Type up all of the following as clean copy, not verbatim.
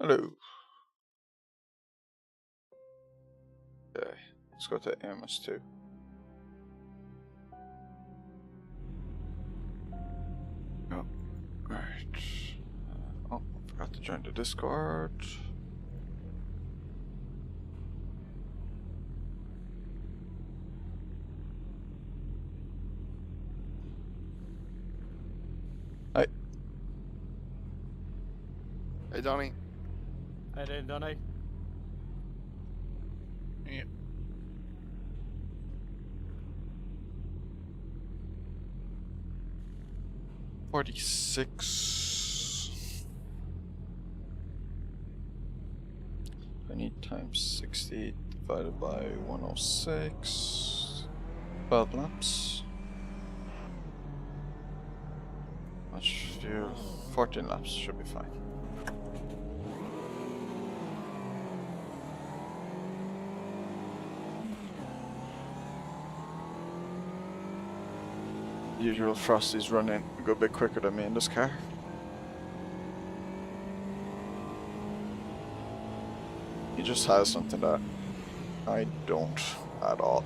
Hello. Okay, let's go to MS2. Oh, right. Oh, I forgot to join the Discord. Hi. Hey, Donnie. How you doing, Donnie? Yeah. $46. I need times 60 divided by 106. 12 laps. Much fuel. 14 laps should be fine. The usual Frosty's running a good bit quicker than me in this car. He just has something that I don't at all.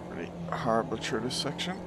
Pretty horrible through this section.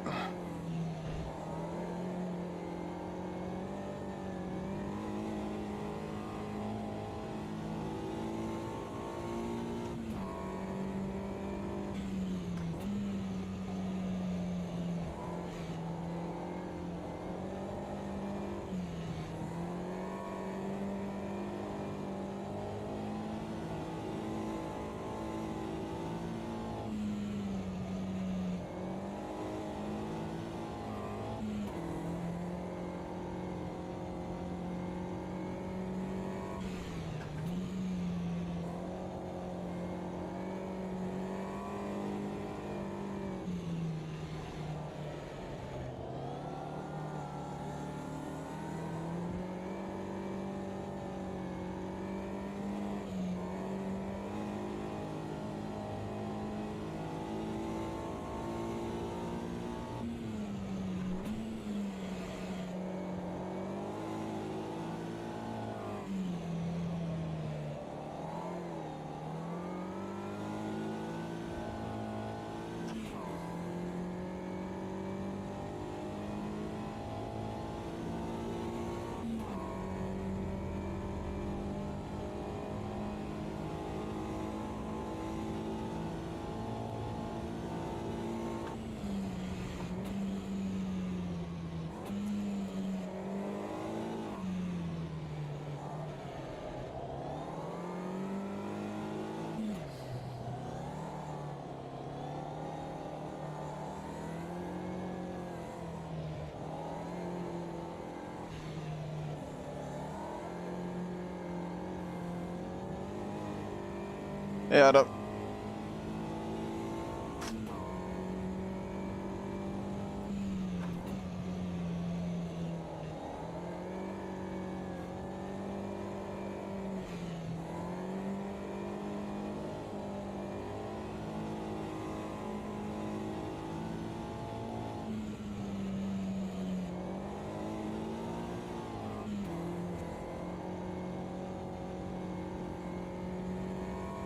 Hey, Adam.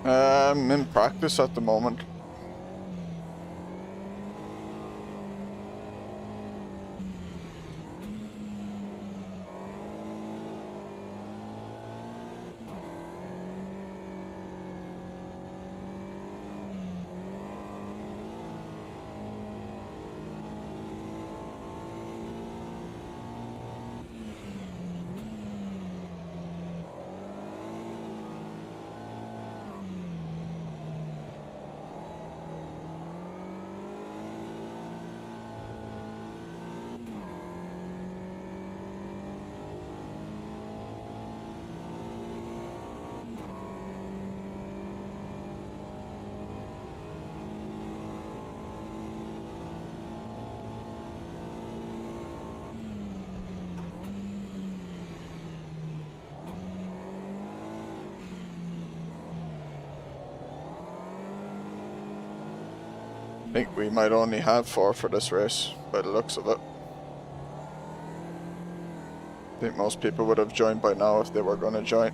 I'm in practice at the moment. I think we might only have 4 for this race, by the looks of it. I think most people would have joined by now if they were going to join.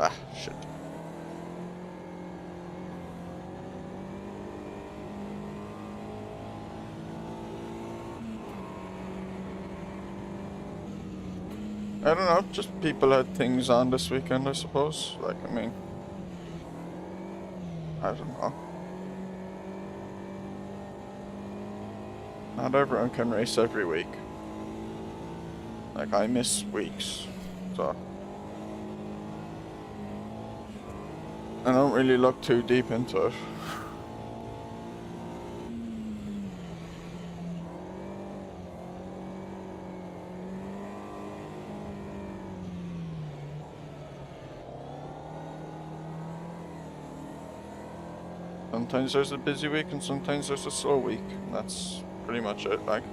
Ah, shit. I don't know, just people had things on this weekend, I suppose. Like, I mean, I don't know. Not everyone can race every week. Like, I miss weeks, so I don't really look too deep into it. Sometimes there's a busy week and sometimes there's a slow week, and that's pretty much it, like.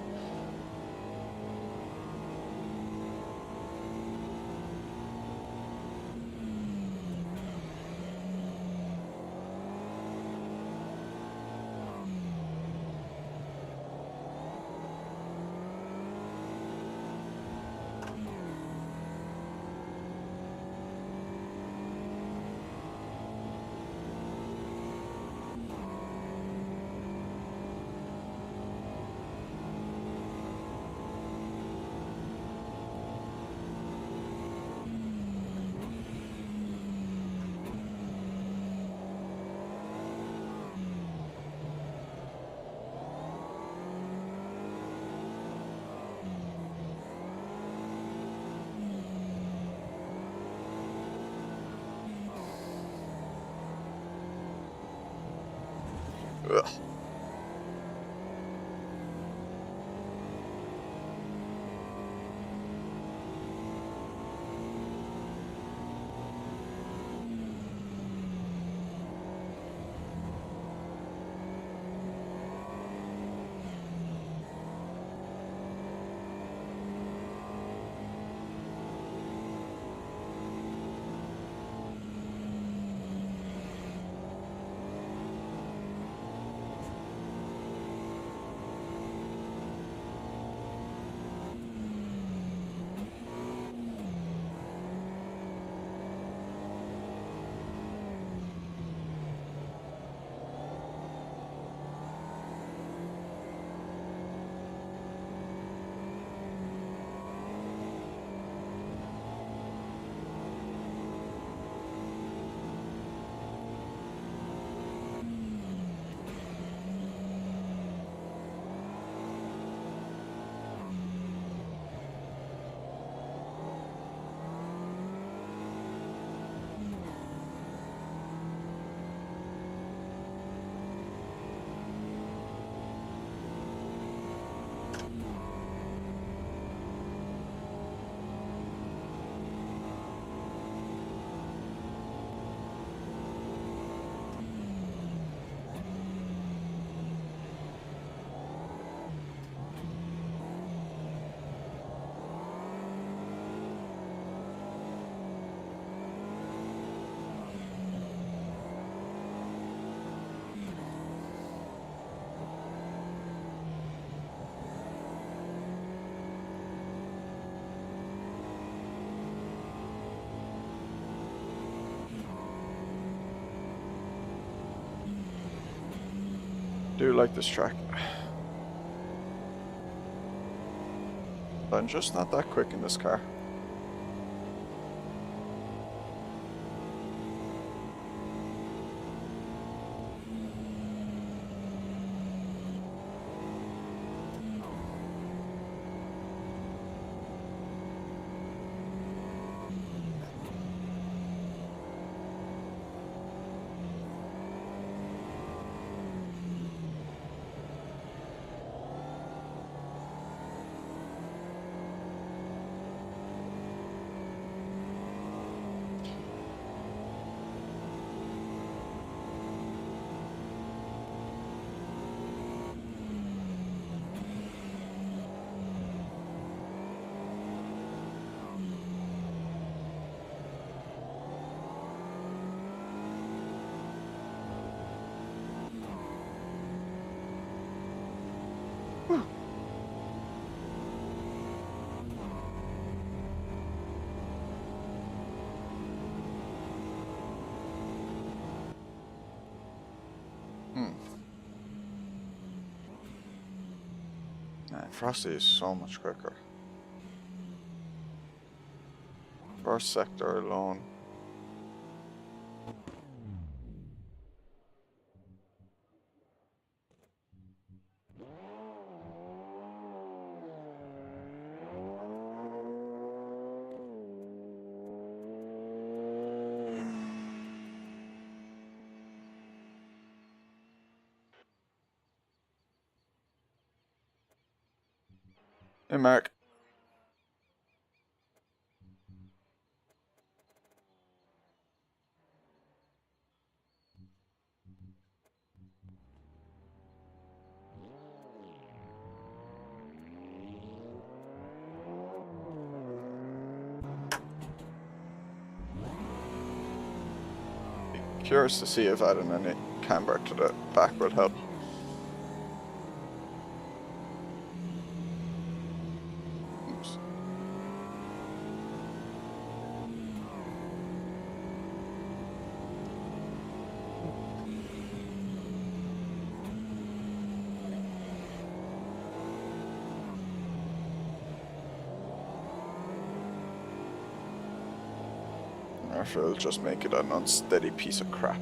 Ugh. Do like this track. But I'm just not that quick in this car. Man, Frosty is so much quicker. First sector alone. Hey, Mark. Curious to see if adding any camber to the back would help. Oops. Or if it'll just make it an unsteady piece of crap.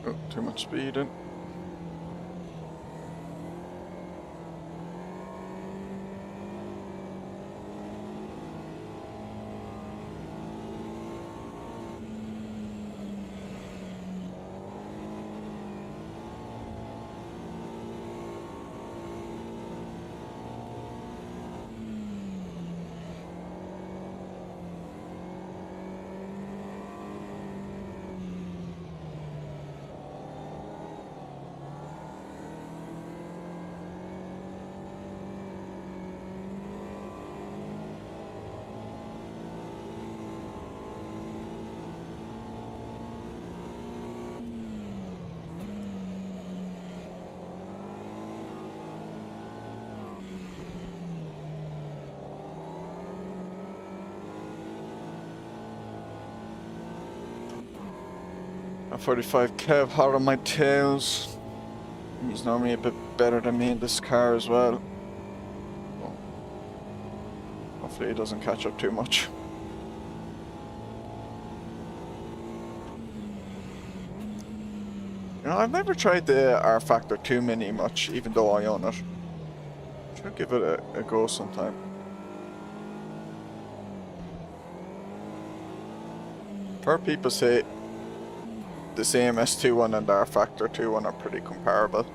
Oh, too much speed in. A 45 Kev hot on my tails. He's normally a bit better than me in this car as well. Oh. Hopefully he doesn't catch up too much. You know, I've never tried the R Factor 2 Mini much, even though I own it. Should give it a go sometime. Heard people say the CMS 2.1 and the R Factor 2.1 are pretty comparable.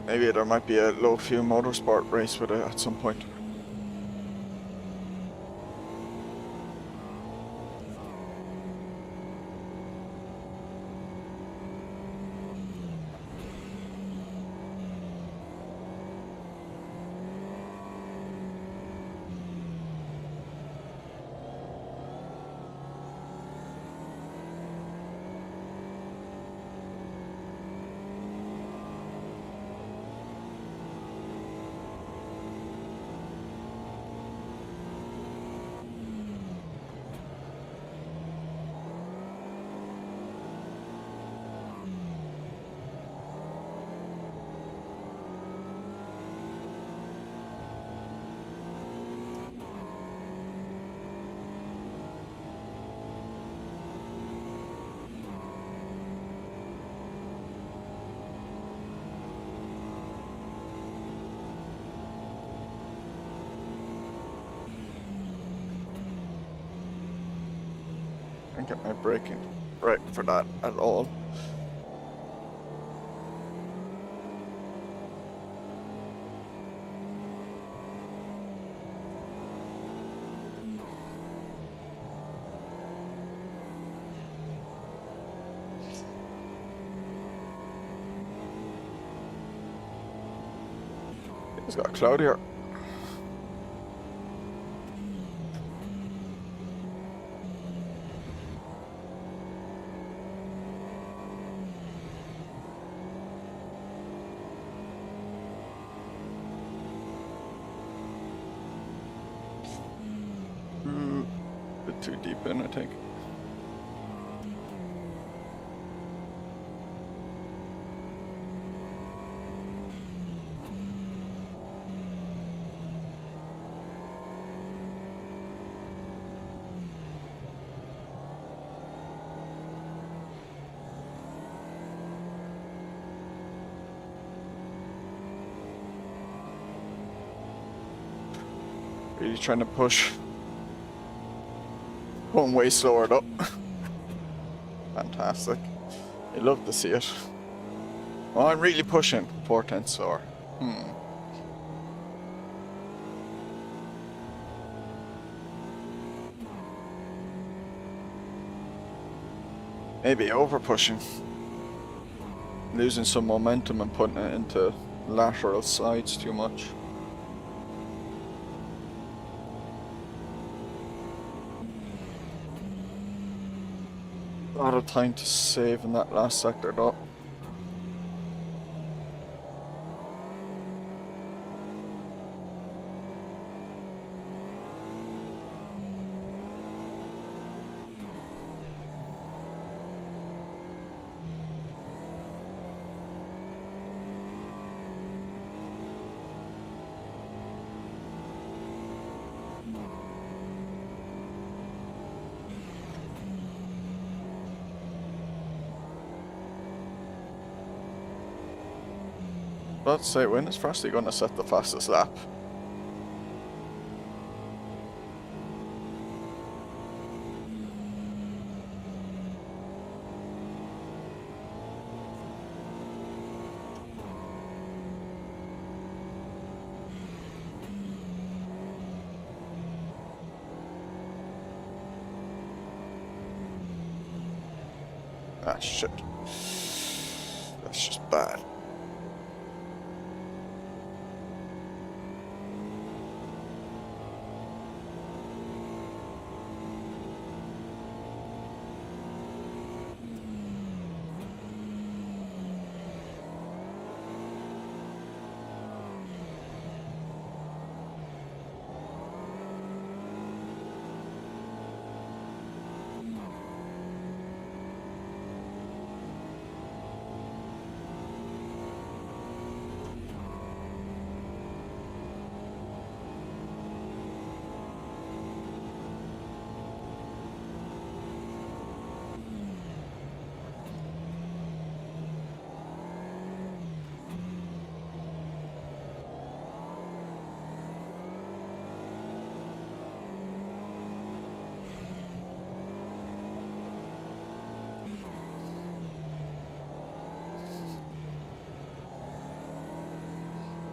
Maybe there might be a low fuel motorsport race with it at some point. Can't get my braking right for that at all. It's got a cloud here. Bit too deep in, I think. Really trying to push. Going way slower though. Fantastic. I love to see it. Oh, I'm really pushing 4/10 slower. Maybe over pushing. Losing some momentum and putting it into lateral sides too much. A lot of time to save in that last sector though. Let's say, when is Frosty going to set the fastest lap? Ah, shit. That's just bad.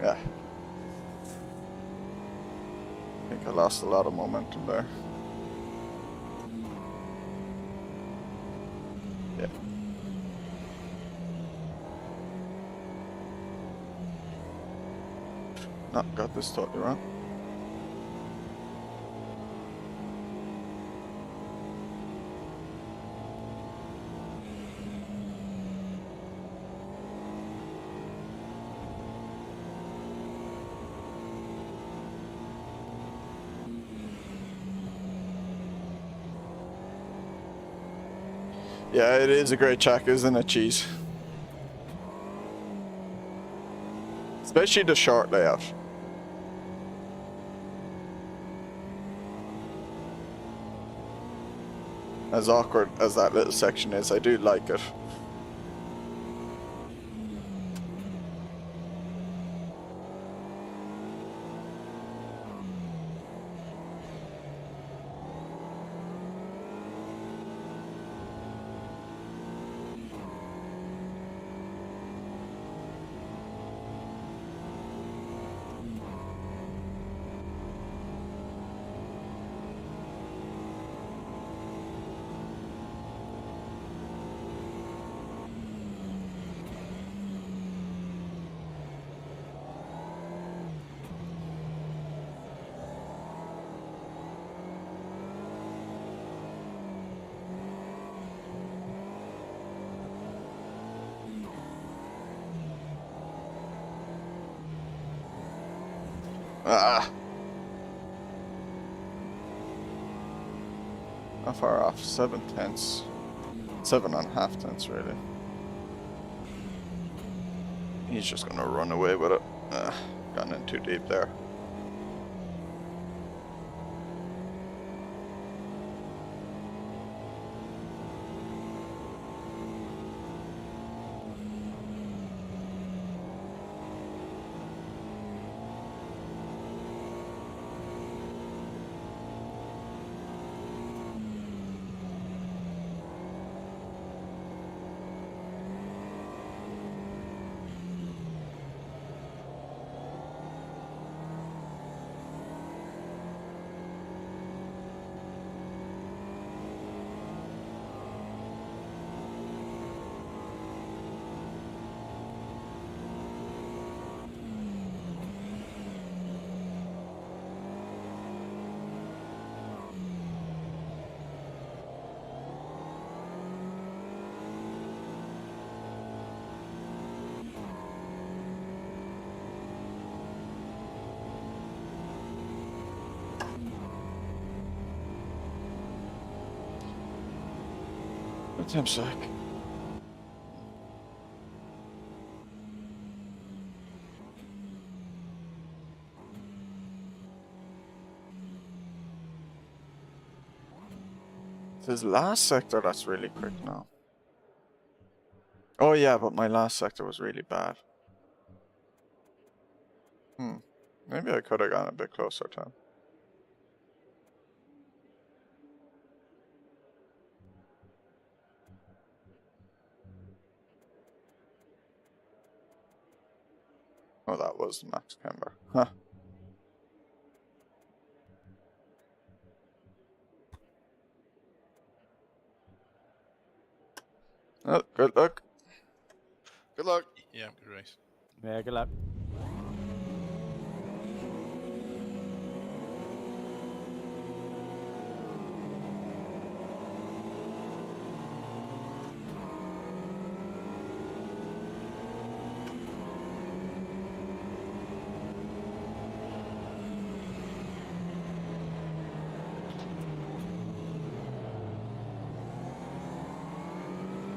Yeah. I think I lost a lot of momentum there. Yeah. No, got this totally wrong. Yeah, it is a great track, isn't it, Cheese? Especially the short layout. As awkward as that little section is, I do like it. Ah. How far off? 7 tenths. 7.5 tenths, really. He's just gonna run away with it. Gone in too deep there. What's him sec? It's his last sector that's really quick now. Oh yeah, but my last sector was really bad. Maybe I could have gone a bit closer to him. Oh, that was Max Kember. Huh. Oh, good luck. Good luck. Yeah, good race. Yeah, good luck.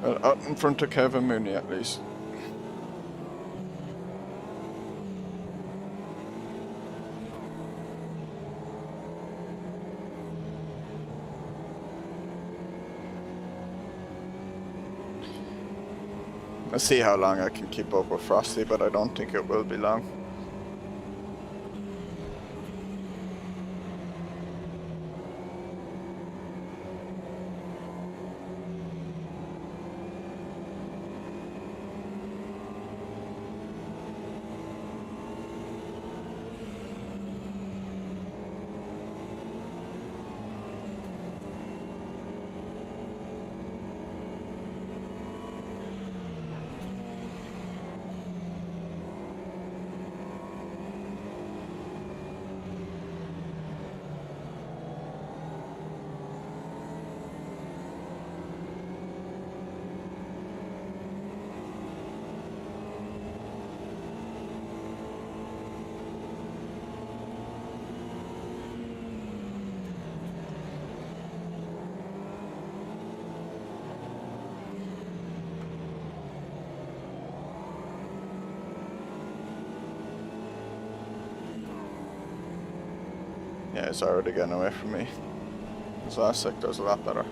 Well, out in front of Kevin Mooney at least. I'll see how long I can keep up with Frosty, but I don't think it will be long. Yeah, it's already getting away from me. His last sector was a lot better.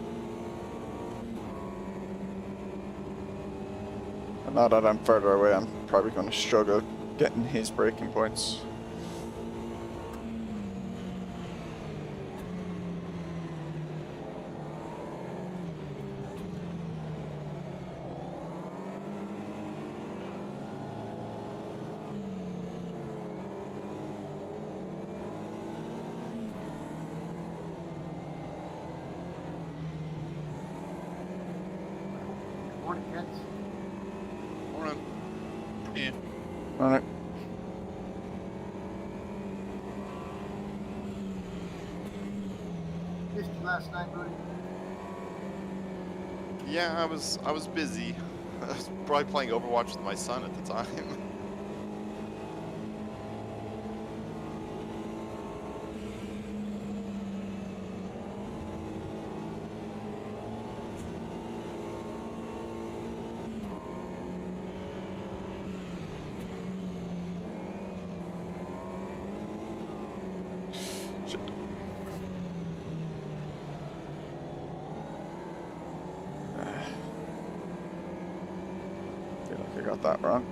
And now that I'm further away, I'm probably going to struggle getting his braking points. Morning, gents. Morning. Yeah. Alright. Missed you last night, buddy. Yeah, I was busy. I was probably playing Overwatch with my son at the time. Shit. Feel like I got that wrong.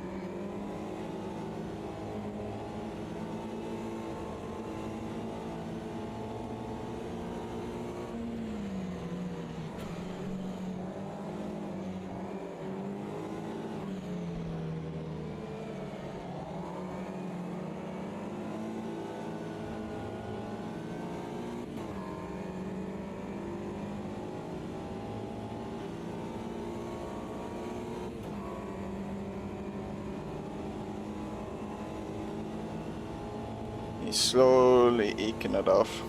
He's slowly eking it off.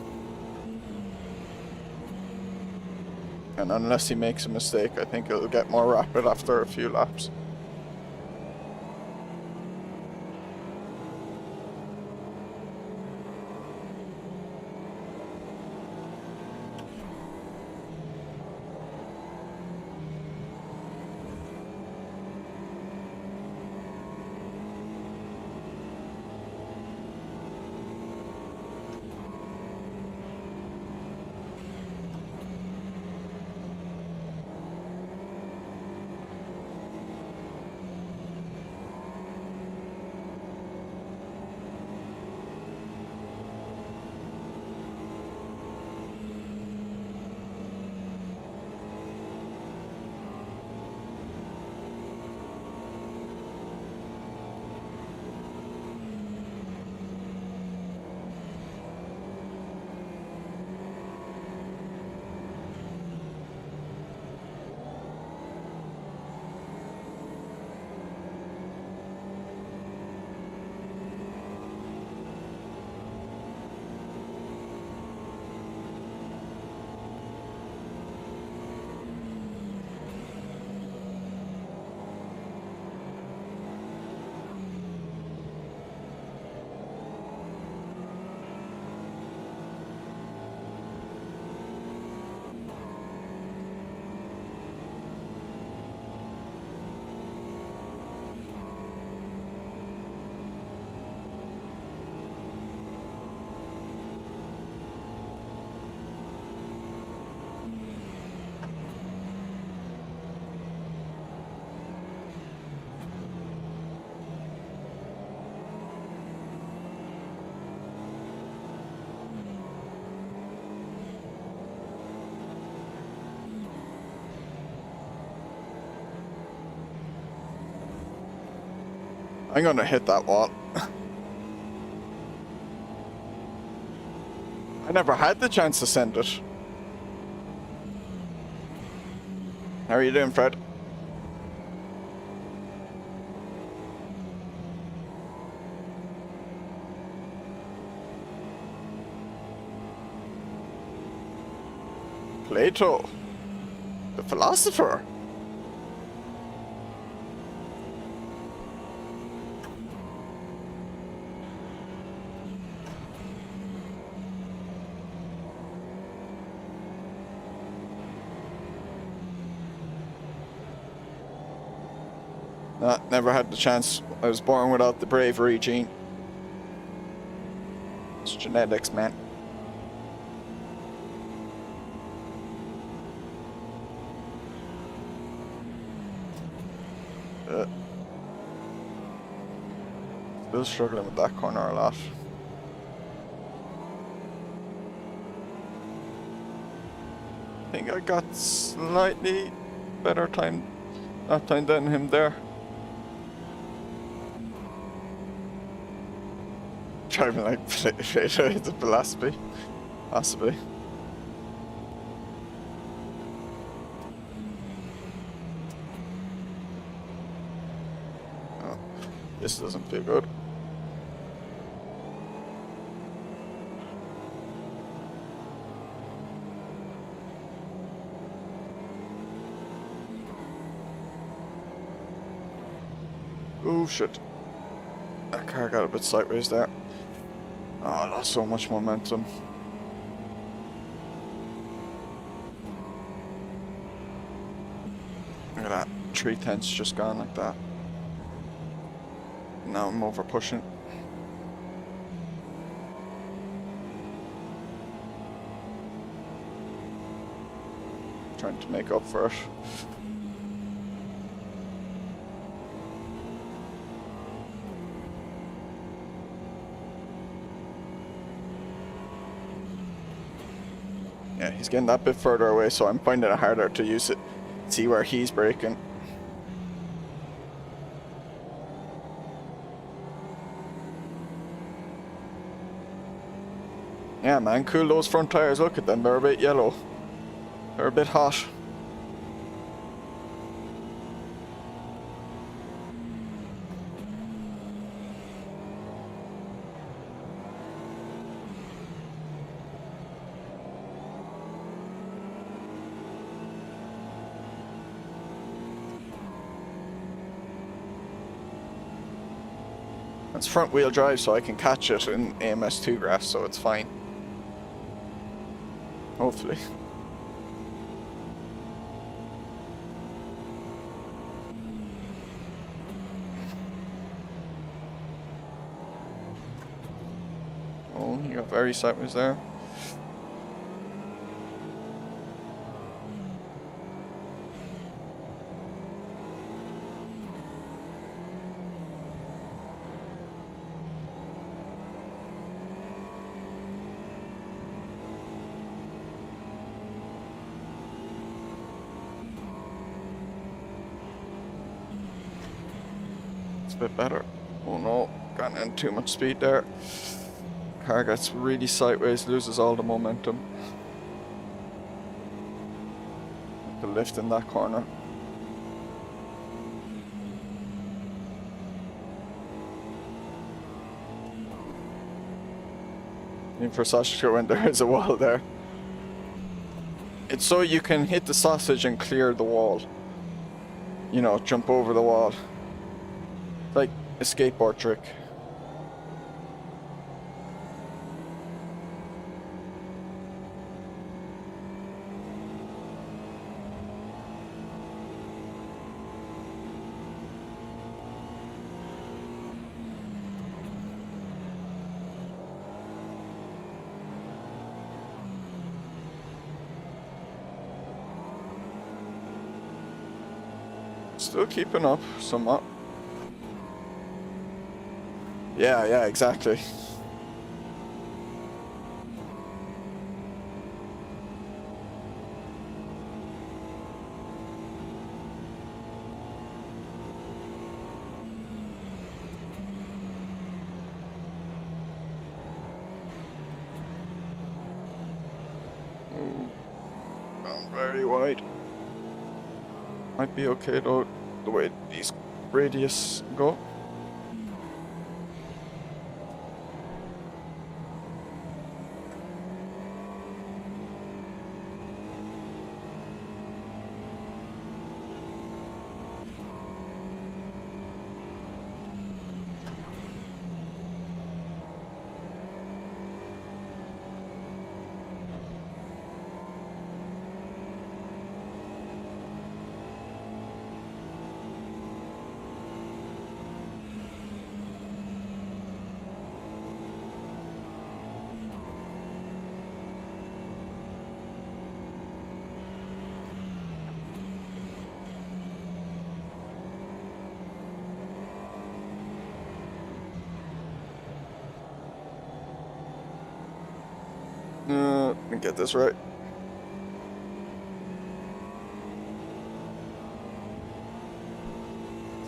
And unless he makes a mistake, I think it'll get more rapid after a few laps. I'm gonna hit that wall. I never had the chance to send it. How are you doing, Fred? Plato, the philosopher. Nah, never had the chance. I was born without the bravery gene. It's genetics, man. Still struggling with that corner a lot. I think I got slightly better time that time than him there. Driving like Plato is a philosophy, possibly. Oh, this doesn't feel good. Oh shit. That car got a bit sideways there. Oh, I lost so much momentum. Look at that. 3/10 just gone like that. Now I'm over pushing. Trying to make up for it. Yeah, he's getting that bit further away, so I'm finding it harder to use it. See where he's braking. Yeah, man, cool those front tires. Look at them, they're a bit yellow. They're a bit hot. It's front wheel drive, so I can catch it in AMS2 grass, so it's fine. Hopefully. Oh, you got very sideways there. Bit better. Oh no, got in too much speed there. Car gets really sideways, loses all the momentum. The lift in that corner. In for sausage when there is a wall there. It's so you can hit the sausage and clear the wall. You know, jump over the wall. Like a skateboard trick. Still keeping up somewhat. Yeah, exactly. very wide. Might be okay though, the way these radius go. Let me get this right.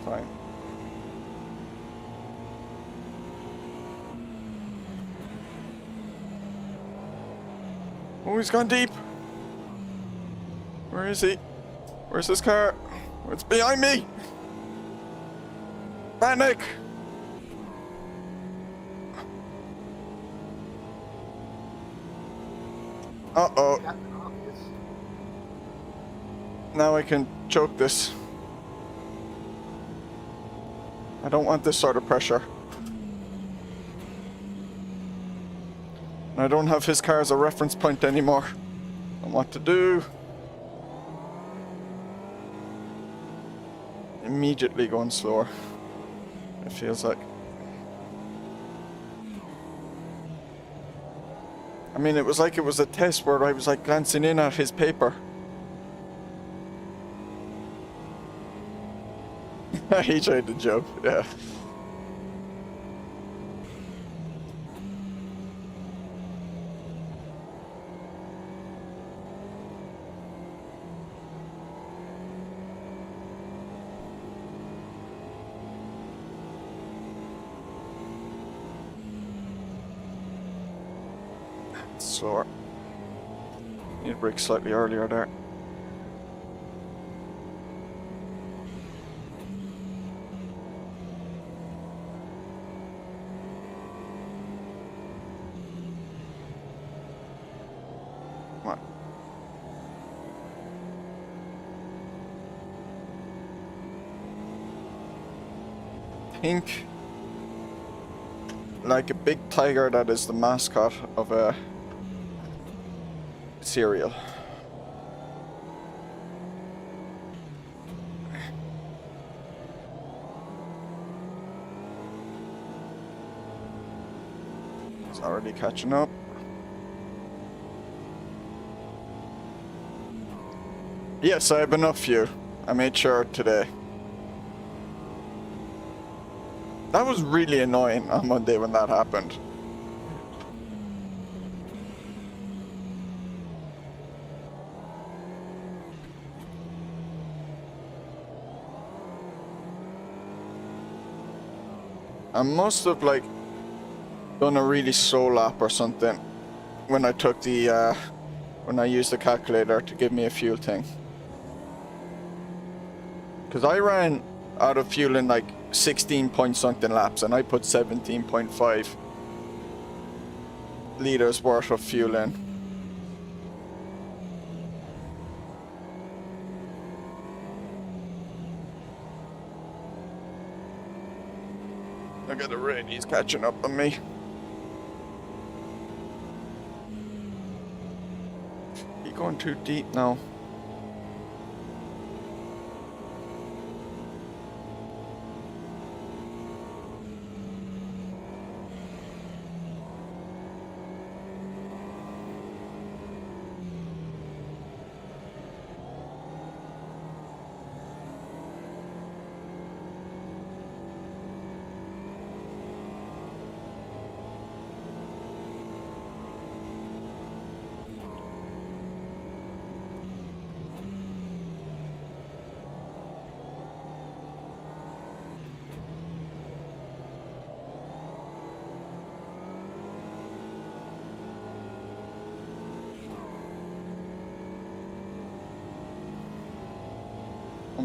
Fine. Oh, he's gone deep. Where is he? Where's this car? It's behind me. Panic. Uh-oh. Now I can choke this. I don't want this sort of pressure. I don't have his car as a reference point anymore on what to do. Immediately going slower, it feels like. I mean, it was like it was a test where I was like glancing in at his paper. He tried to jump, yeah. Slower. Need to brake slightly earlier there. Come on. Think like a big tiger that is the mascot of a cereal. It's already catching up. Yes, I have enough fuel. I made sure today. That was really annoying on Monday when that happened. I must have like done a really slow lap or something when I took the when I used the calculator to give me a fuel thing. Because I ran out of fuel in like 16 point something laps and I put 17.5 liters worth of fuel in. Look at the rain, he's catching up on me. He's going too deep now.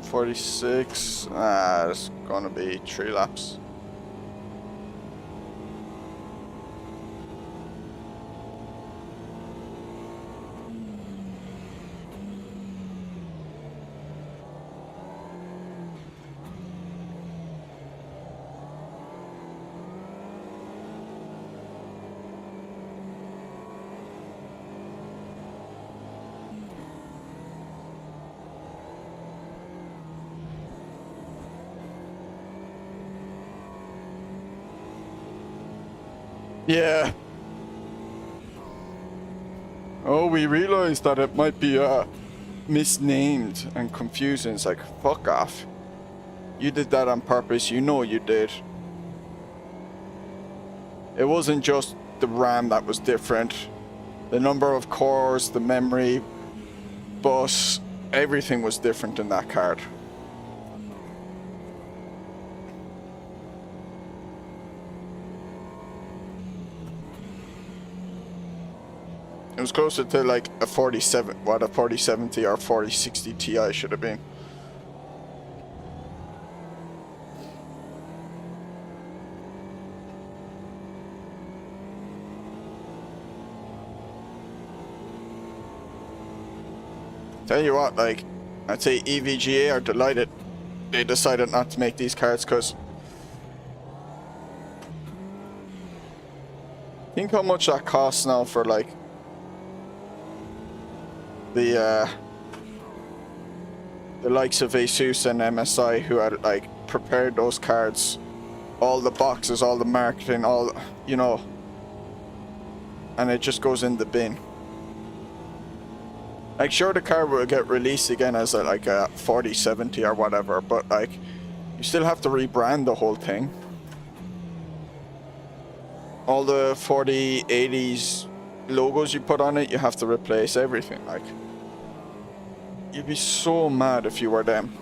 146. Ah, it's gonna be 3 laps. Yeah. Oh, we realized that it might be misnamed and confusing. It's like, fuck off. You did that on purpose. You know you did. It wasn't just the RAM that was different. The number of cores, the memory, bus, everything was different in that card. It was closer to like a 4070 or 4060 Ti should have been. Tell you what, like, I'd say EVGA are delighted they decided not to make these cards, because think how much that costs now for like the likes of Asus and MSI, who had like prepared those cards, all the boxes, all the marketing, all, you know, and it just goes in the bin. Like, sure, the card will get released again as a, like a 4070 or whatever, but like, you still have to rebrand the whole thing. All the 4080s logos you put on it, you have to replace everything. Like, you'd be so mad if you were them.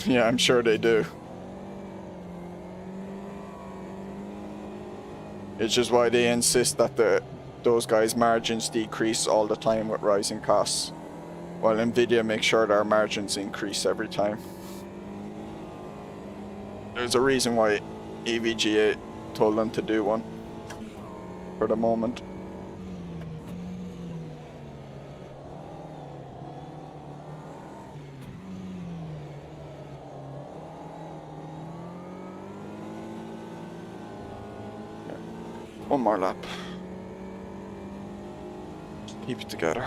Yeah, I'm sure they do. It's just why they insist that those guys' margins decrease all the time with rising costs, while Nvidia makes sure their margins increase every time. There's a reason why EVGA told them to do one for the moment. One more lap. Keep it together.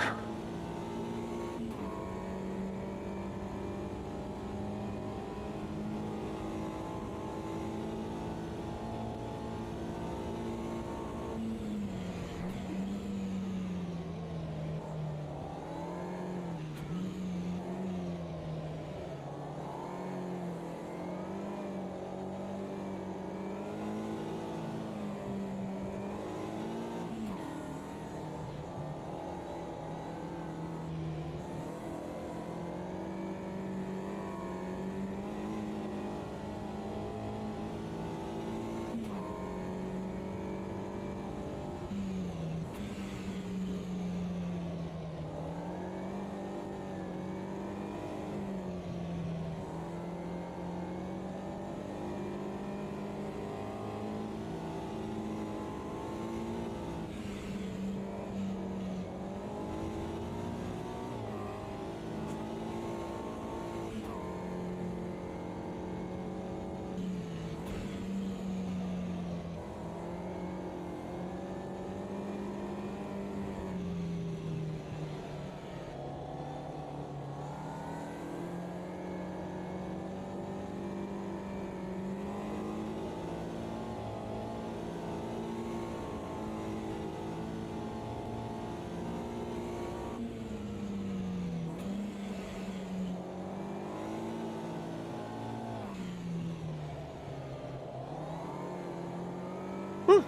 Whew.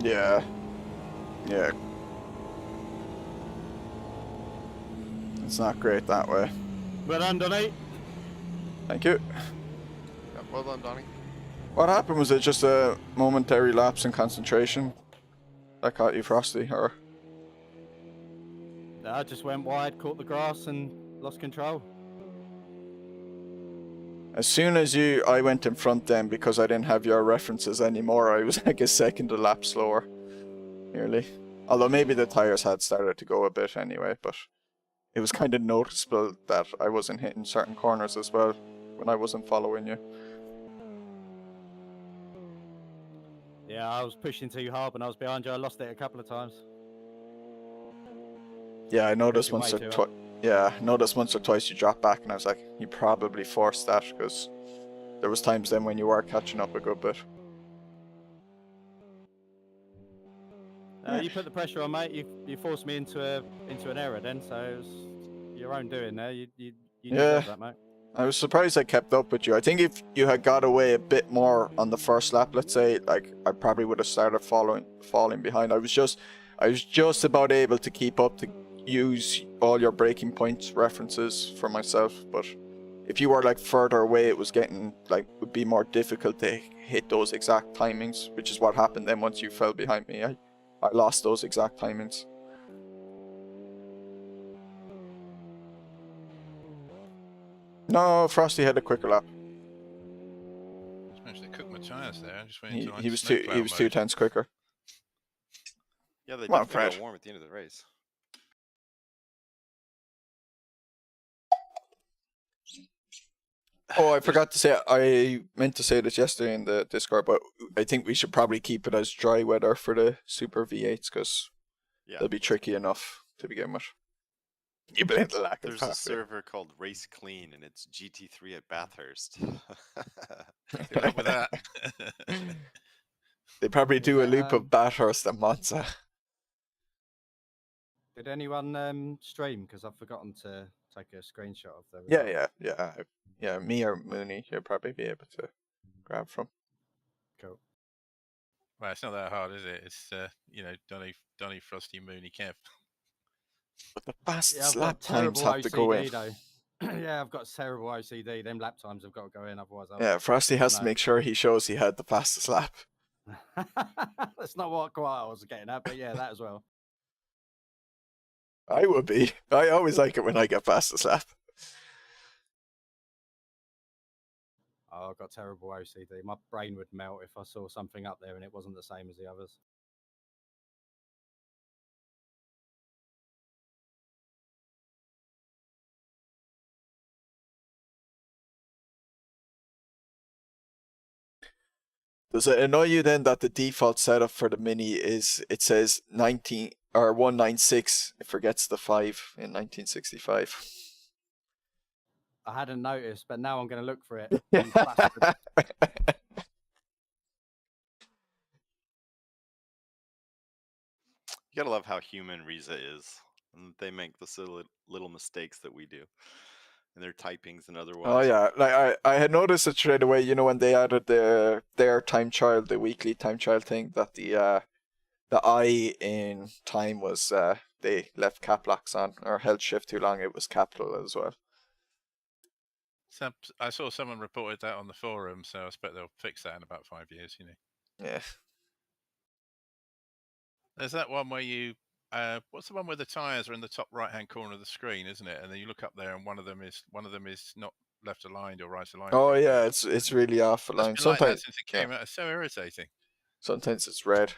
Yeah. Yeah. It's not great that way. Well done, Donny. Thank you. Yeah, well done, Donnie. What happened? Was it just a momentary lapse in concentration that caught you, Frosty, or? No, I just went wide, caught the grass, and lost control. As soon as I went in front then, because I didn't have your references anymore, I was like a second a lap slower, nearly. Although maybe the tires had started to go a bit anyway, but it was kind of noticeable that I wasn't hitting certain corners as well when I wasn't following you. Yeah, I was pushing too hard when I was behind you. I lost it a couple of times. Yeah, I noticed You're once way or too twice. up. Yeah, I noticed once or twice you dropped back, and I was like, you probably forced that, because there was times then when you were catching up a good bit. You put the pressure on, mate. You forced me into an error then, so it was your own doing there. You Yeah. deserve that, mate. I was surprised I kept up with you. I think if you had got away a bit more on the first lap, let's say, like, I probably would have started falling behind. I was just about able to keep up to use all your breaking points references for myself, but if you were like further away, it was getting like would be more difficult to hit those exact timings, which is what happened then once you fell behind me. I lost those exact timings. No, Frosty had a quicker lap. Just managed to cook my tyres there. I just went He, into he was snowplow he was 2 mode. tenths quicker. Yeah, they Come on, definitely Fred. go warm at the end of the race. Oh, I forgot to say, I meant to say this yesterday in the Discord, but I think we should probably keep it as dry weather for the Super V8s, because Yeah, they'll be tricky enough to begin with. You blame the lack of there's a coffee. server called Race Clean, and it's GT3 at Bathurst. Good luck with that. They probably do a loop of Um, Bathurst and Monza. Did anyone stream? Because I've forgotten to take a screenshot of the Yeah, result. yeah. Me or Mooney, you'll probably be able to grab from. Cool. Well, it's not that hard, is it? It's Donny, Frosty, Mooney, Kev. But the Yeah, fastest I've got lap times terrible have to go in. OCD though. Yeah, I've got terrible OCD. Them lap times have got to go in, otherwise I'll. Yeah, Frosty has to No. make sure he shows he had the fastest lap. That's not what quite I was getting at, but yeah, that as well. I would be. I always like it when I get fastest lap. Oh, I've got terrible OCD. My brain would melt if I saw something up there and it wasn't the same as the others. Does it annoy you then that the default setup for the Mini is it says 19 or 196? It forgets the 5 in 1965. I hadn't noticed, but now I'm going to look for it. You gotta love how human Riza is. And they make the silly little mistakes that we do. And their typings and otherwise. Oh yeah, like I had noticed it straight away, you know, when they added their time trial, the weekly time trial thing, that the I in time was they left cap locks on or held shift too long, it was capital as well. I saw someone reported that on the forum, so I expect they'll fix that in about 5 years, you know. Yeah. There's that one where you what's the one where the tyres are in the top right-hand corner of the screen, isn't it? And then you look up there, and one of them is not left aligned or right aligned. Oh yeah, it's really off It's line. been like that Sometimes since it came out. It's so irritating. sometimes it's red.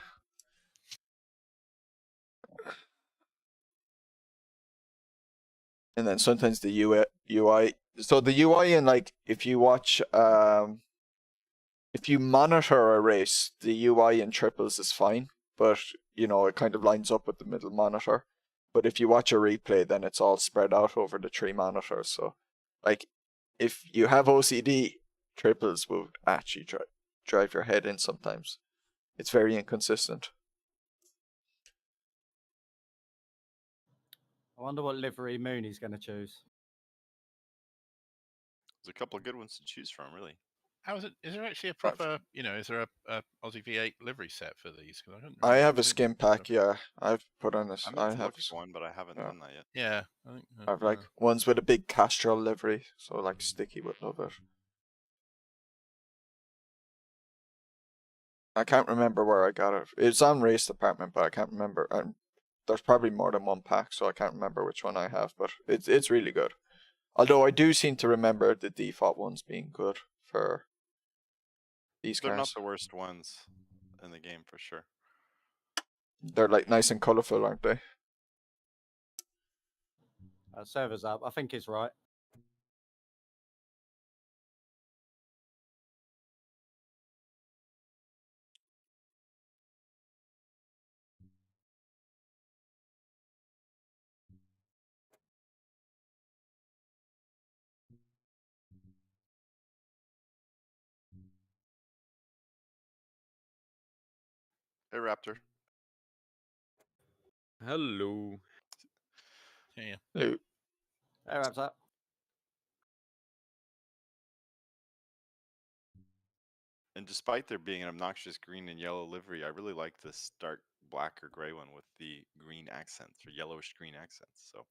And then sometimes the UI. So the UI in, like, if you watch if you monitor a race, the UI in triples is fine, but you know it kind of lines up with the middle monitor. But if you watch a replay, then it's all spread out over the 3 monitors. So, like, if you have OCD, triples will actually drive your head in sometimes. It's very inconsistent. I wonder what livery Mooney's going to choose. There's a couple of good ones to choose from, really. How is it? Is there actually a proper, you know, is there a Aussie V8 livery set for these? Because I don't. I have a seen skim one. pack, yeah. I've put on this. I'm I meant to have. look for one, but I haven't yeah. done that yet. Yeah, I think. I've like ones with a big Castrol livery, so like Sticky would love it. I can't remember where I got it. It's on Race Department, but I can't remember. There's probably more than one pack, so I can't remember which one I have. But it's really good. Although I do seem to remember the default ones being good for these They're not cars. the worst ones in the game for sure. They're like nice and colourful, aren't they? Server's up. I think he's right. Hey, Raptor. Hello. Yeah. Hello. There, wraps up. And despite there being an obnoxious green and yellow livery, I really like this dark black or gray one with the green accents or yellowish green accents. So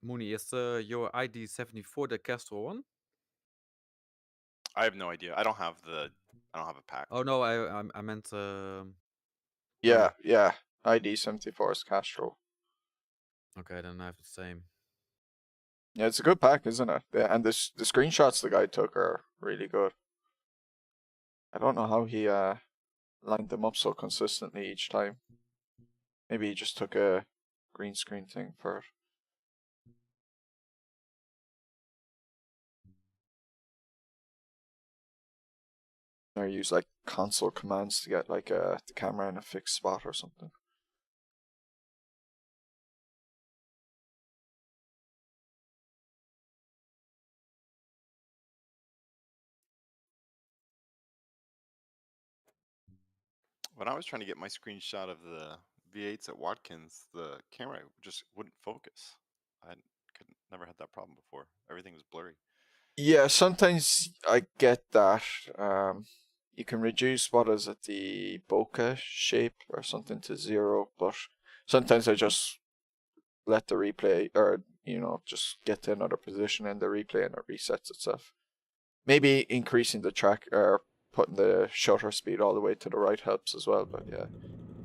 Mooney, is your ID74 the Castro one? I have no idea. I don't have a pack. Oh no, I meant Yeah, yeah. ID 74 is Castrol. okay, then I have the same. Yeah, it's a good pack, isn't it? Yeah, and the screenshots the guy took are really good. I don't know how he lined them up so consistently each time. Maybe he just took a green screen thing for it. Or use like console commands to get like the camera in a fixed spot or something. When I was trying to get my screenshot of the V8s at Watkins, the camera just wouldn't focus. Never had that problem before. Everything was blurry. Yeah, sometimes I get that. You can reduce what is it, the bokeh shape or something to 0, but sometimes I just let the replay, or just get to another position in the replay and it resets itself. Maybe increasing the track or putting the shutter speed all the way to the right helps as well. But yeah,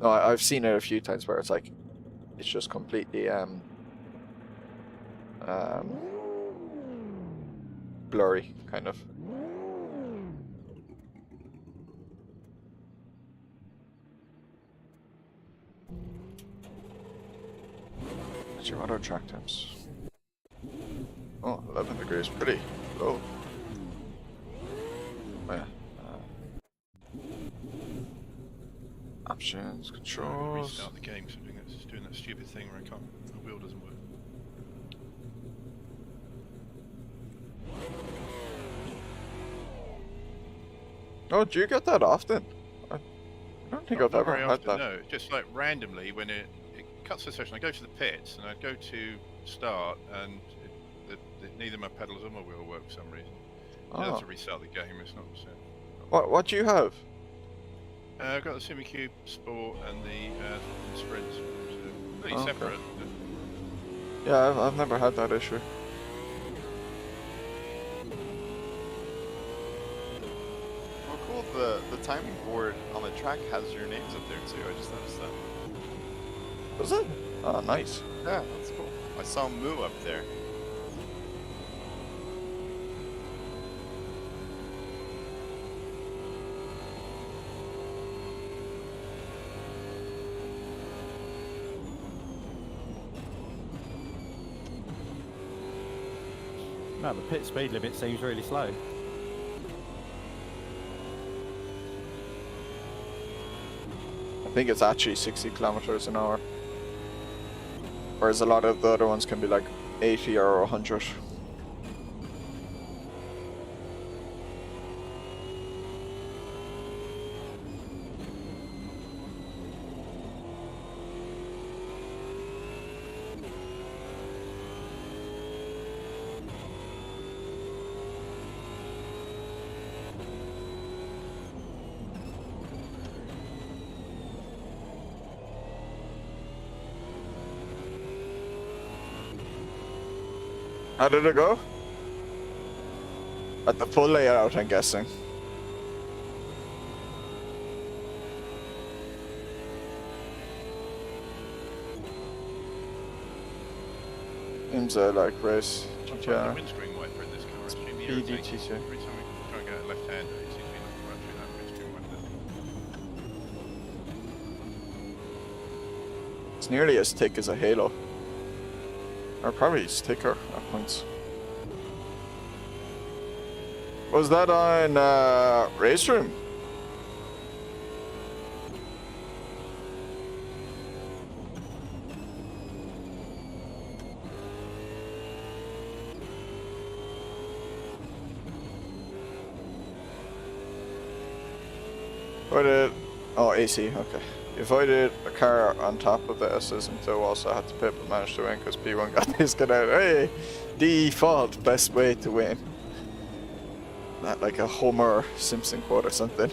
no, I've seen it a few times where it's like it's just completely blurry, kind of. What's your auto track temps? Oh, 11 degrees, pretty low. Oh, yeah. Options, controls. Restart the game. So doing that stupid thing where the wheel doesn't work. Oh, do you get that often? I don't think I've Not ever very had often, that. no. Just like randomly when it cuts the session, I go to the pits and I go to start and neither my pedals or my wheel work for some reason. You have Oh. to restart the game. It's not. What do you have? I've got the SimiCube Sport and the Sprint. So pretty Okay. separate. Yeah, I've never had that issue. Oh, cool. The timing board on the track has your names up there too. I just noticed that. Was it? Oh, nice. Yeah, that's cool. I saw Moo up there. No, the pit speed limit seems really slow. I think it's actually 60 kilometers an hour. Whereas a lot of the other ones can be like 80 or 100. How did it go? At the full layout, I'm guessing. Seems like race. What's Yeah. the windscreen wiper in this car? It's extremely BDT, irritating. sir. Every time we try and go left-hander, it seems to be knocking right through that windscreen wiper. It's nearly as thick as a Halo. Or probably it's thicker at points. Was that on Race Room? If I did, oh AC, okay. If I did a car on top of the S's and so also had to pit but managed to win because P1 got this get out. Hey, default best way to win. Not like a Homer Simpson quote or something.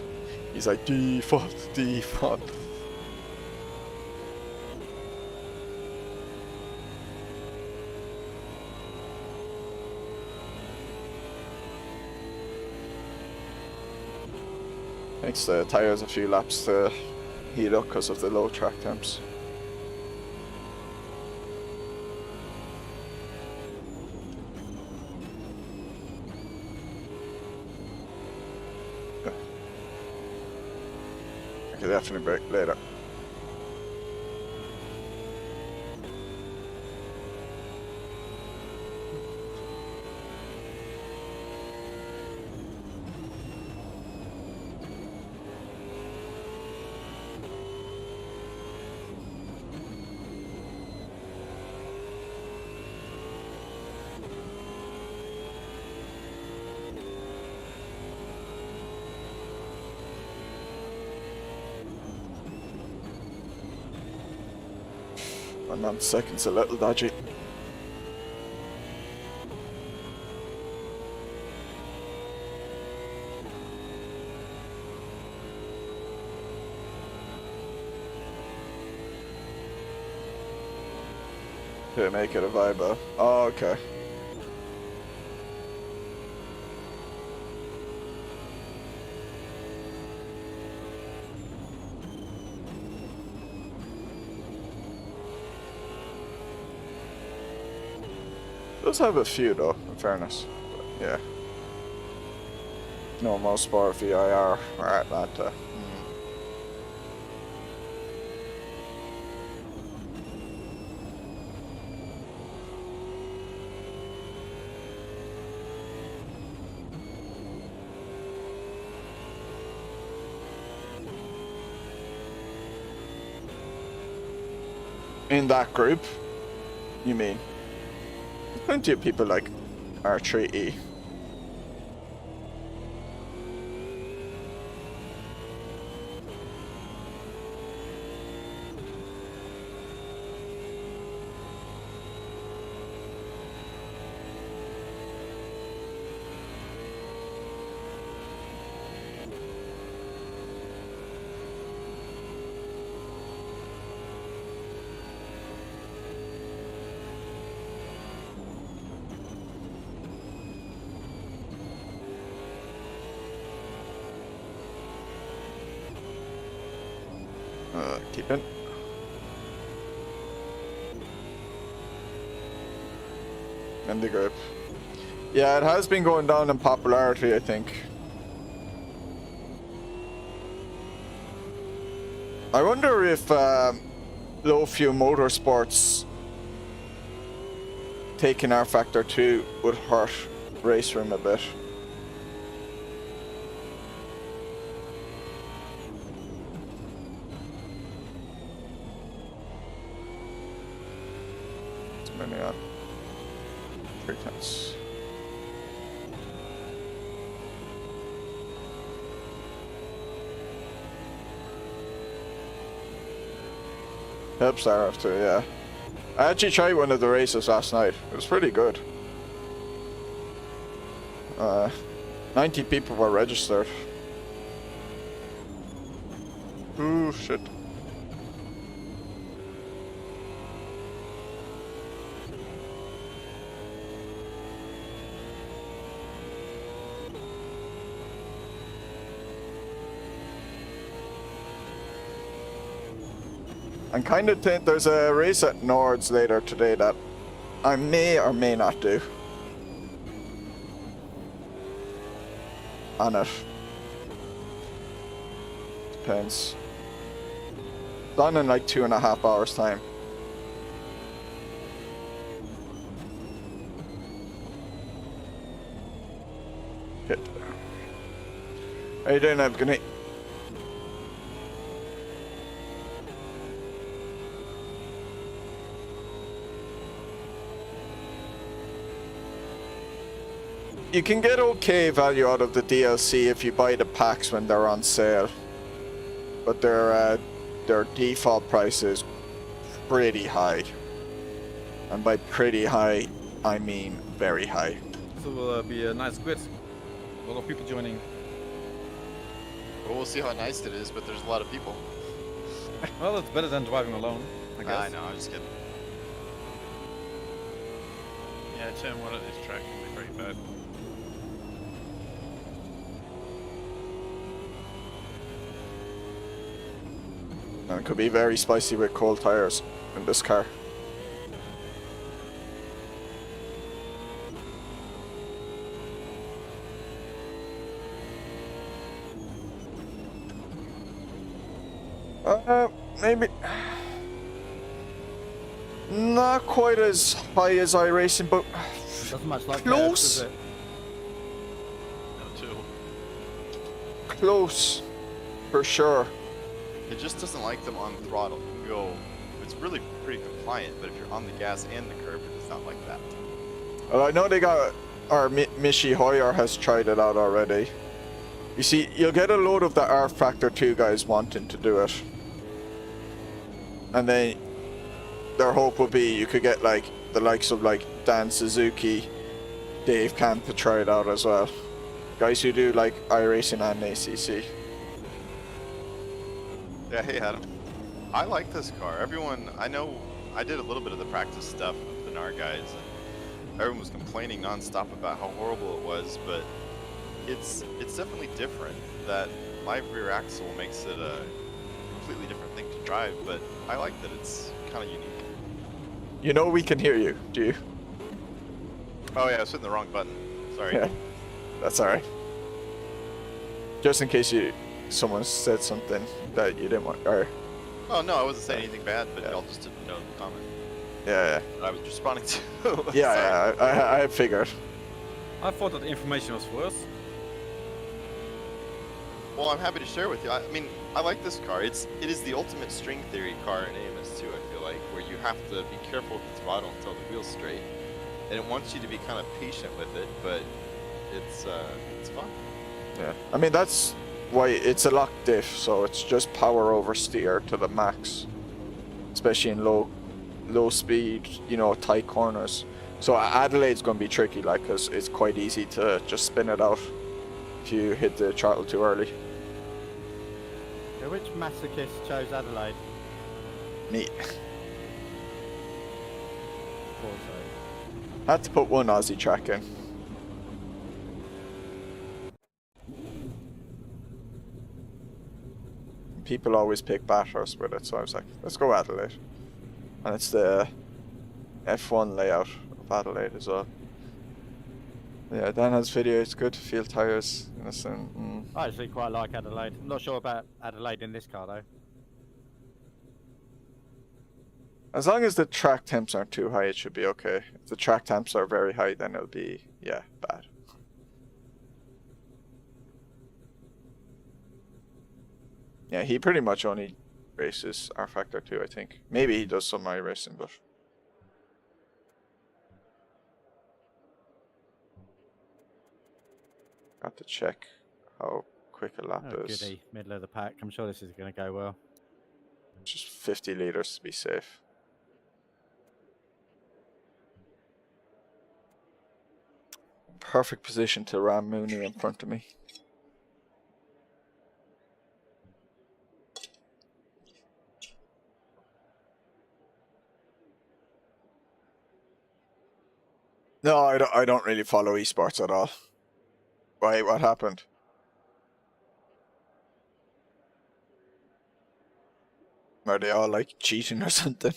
He's like default, default. Takes the tires a few laps to heat up because of the low track temps. I could definitely brake later. And on second's a little dodgy. To make it a vibe. Oh, okay. Does have a few though, in fairness. But yeah. No most sport VIR or Atlanta. In that group, you mean? Plenty of people like R3E. Keep it. And the group. Yeah, it has been going down in popularity, I think. I wonder if low fuel motorsports taking R Factor 2 would hurt race room a bit. Many on 3 tenths. Helps there after, yeah. I actually tried one of the races last night. It was pretty good. 90 people were registered. Ooh, shit. I kind of think there's a race at Nords later today that I may or may not do. On it. Depends. Done in like 2.5 hours time. Okay. How you doing, Ebony? You can get okay value out of the DLC if you buy the packs when they're on sale, but their default price is pretty high, and by pretty high I mean very high. This will be a nice grid. A lot of people joining. Well, we'll see how nice it is, but there's a lot of people. Well, it's better than driving alone, I guess. I know, I'm just kidding. Yeah, turn 1 at this track can be pretty bad. And it could be very spicy with cold tires in this car. Maybe not quite as high as iRacing, but Doesn't much like close. Nerves, does it? Not too. Close, for sure. It just doesn't like them on throttle. You can go, it's really pretty compliant, but if you're on the gas and the curb, it's not like that. Well, I know they got, our Michi Hoyer has tried it out already. You see, you'll get a load of the R Factor 2 guys wanting to do it. And then their hope would be you could get like the likes of like Dan Suzuki, Dave Camp to try it out as well. Guys who do like iRacing and ACC. Yeah, hey Adam. I like this car. Everyone, I know, I did a little bit of the practice stuff with the NAR guys, and everyone was complaining non-stop about how horrible it was, but it's definitely different. That live rear axle makes it a completely different thing to drive, but I like that it's kind of unique. You know we can hear you, do you? Oh yeah, I was hitting the wrong button. Sorry. Yeah, that's alright. Just in case someone said something that you didn't want, or... Oh no, I wasn't saying anything bad, but y'all just didn't know the comment. Yeah, That I was responding to. yeah. Yeah, I figured. I thought that the information was worse. Well, I'm happy to share with you. I mean, I like this car. It is the ultimate string theory car in AMS2, I feel like, where you have to be careful with the throttle until the wheel's straight. And it wants you to be kind of patient with it, but it's fun. Yeah, I mean that's why it's a lock diff, so it's just power oversteer to the max, especially in low speed, you know, tight corners. So Adelaide's gonna be tricky, like, cause it's quite easy to just spin it out if you hit the throttle too early. Yeah, which masochist chose Adelaide? Me. Also. Had to put one Aussie track in. People always pick Bathurst with it, so I was like, let's go Adelaide. And it's the F1 layout of Adelaide as well. Yeah, Dan has video, it's good to feel tyres. Innocent. I actually quite like Adelaide. I'm not sure about Adelaide in this car though. As long as the track temps aren't too high, it should be okay. If the track temps are very high, then it'll be, yeah, bad. Yeah, he pretty much only races R Factor 2, I think. Maybe he does some iRacing, but... Got to check how quick a lap Oh, is. goody. Middle of the pack. I'm sure this is going to go well. Just 50 litres to be safe. Perfect position to ram Mooney in front of me. No, I don't really follow esports at all. Why? What happened? Are they all like cheating or something?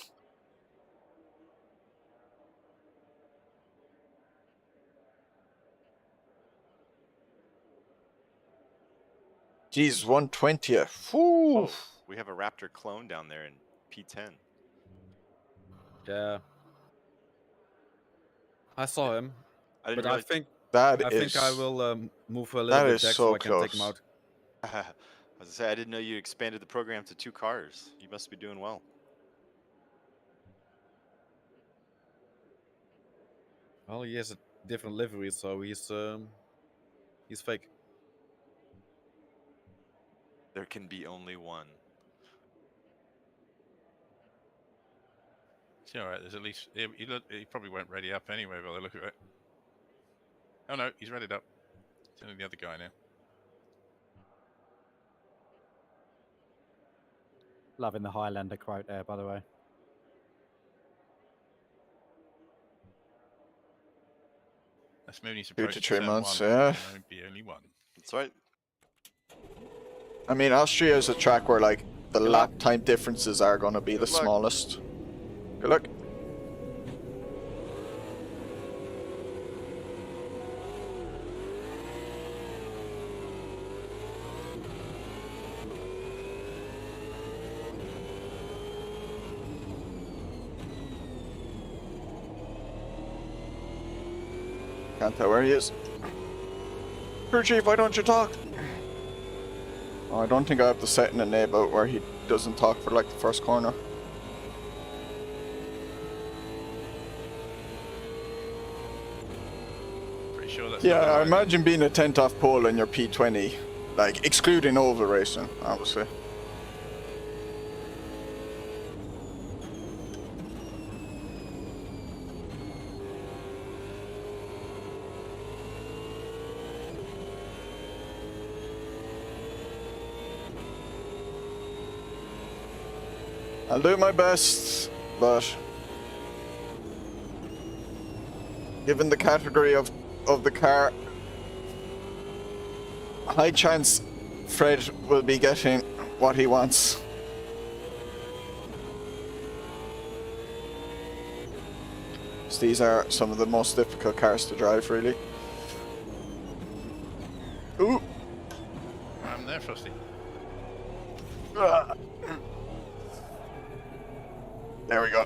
Jeez, 120th. Whew. Oh, we have a Raptor clone down there in P10. Yeah. I saw him, I didn't but really. That I is think I will move a little that bit is back so so I can take him close. out. I was gonna say I didn't know you expanded the program to 2 cars. You must be doing well. Well, he has a different livery, so he's fake. There can be only one. It's all right. There's at least he probably won't ready up anyway by the look of it. Oh no, he's readied up. It's only the other guy now. Loving the Highlander quote there, by the way. That's Mooney's 2 approach to to 3 turn months, 1. yeah. There won't be only one. That's right. I mean, Austria is a track where like the Good lap luck. time differences are going to be the Good luck. smallest. Good luck. Can't tell where he is. Crew chief, why don't you talk? Oh, I don't think I have the setting enabled where he doesn't talk for like the first corner. Pretty sure that's. Yeah, not the I right imagine being a 10th off pole in your P20, like excluding oval racing, obviously. I'll do my best, but given the category of the car, high chance Fred will be getting what he wants. So these are some of the most difficult cars to drive, really. Ooh! I'm there, Frosty. Ah. There we go.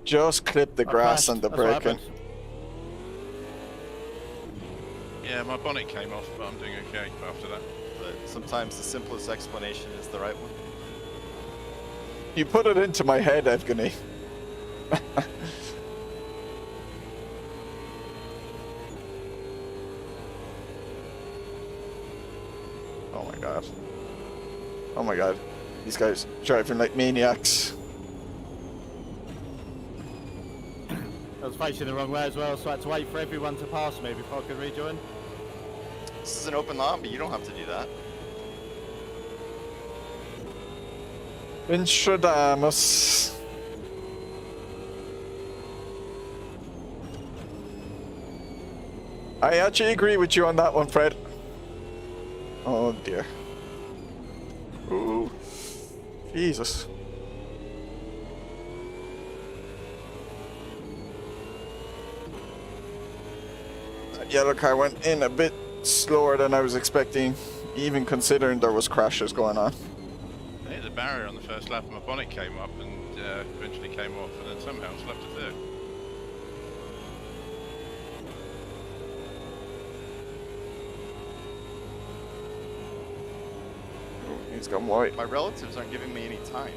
Just clip the grass and the That's what braking. happened. Yeah, my bonnet came off, but I'm doing okay after that. But sometimes the simplest explanation is the right one. You put it into my head, Evgeny. Oh my god. Oh my god. These guys driving like maniacs. I was facing the wrong way as well, so I had to wait for everyone to pass me before I could rejoin. This is an open lobby. You don't have to do that. Instradamus. I actually agree with you on that one, Fred. Oh dear. Ooh. Jesus. That yellow car went in a bit slower than I was expecting, even considering there was crashes going on. I hit the barrier on the first lap and my bonnet came up and eventually came off and then somehow it's left a third. He's gone white. My relatives aren't giving me any time.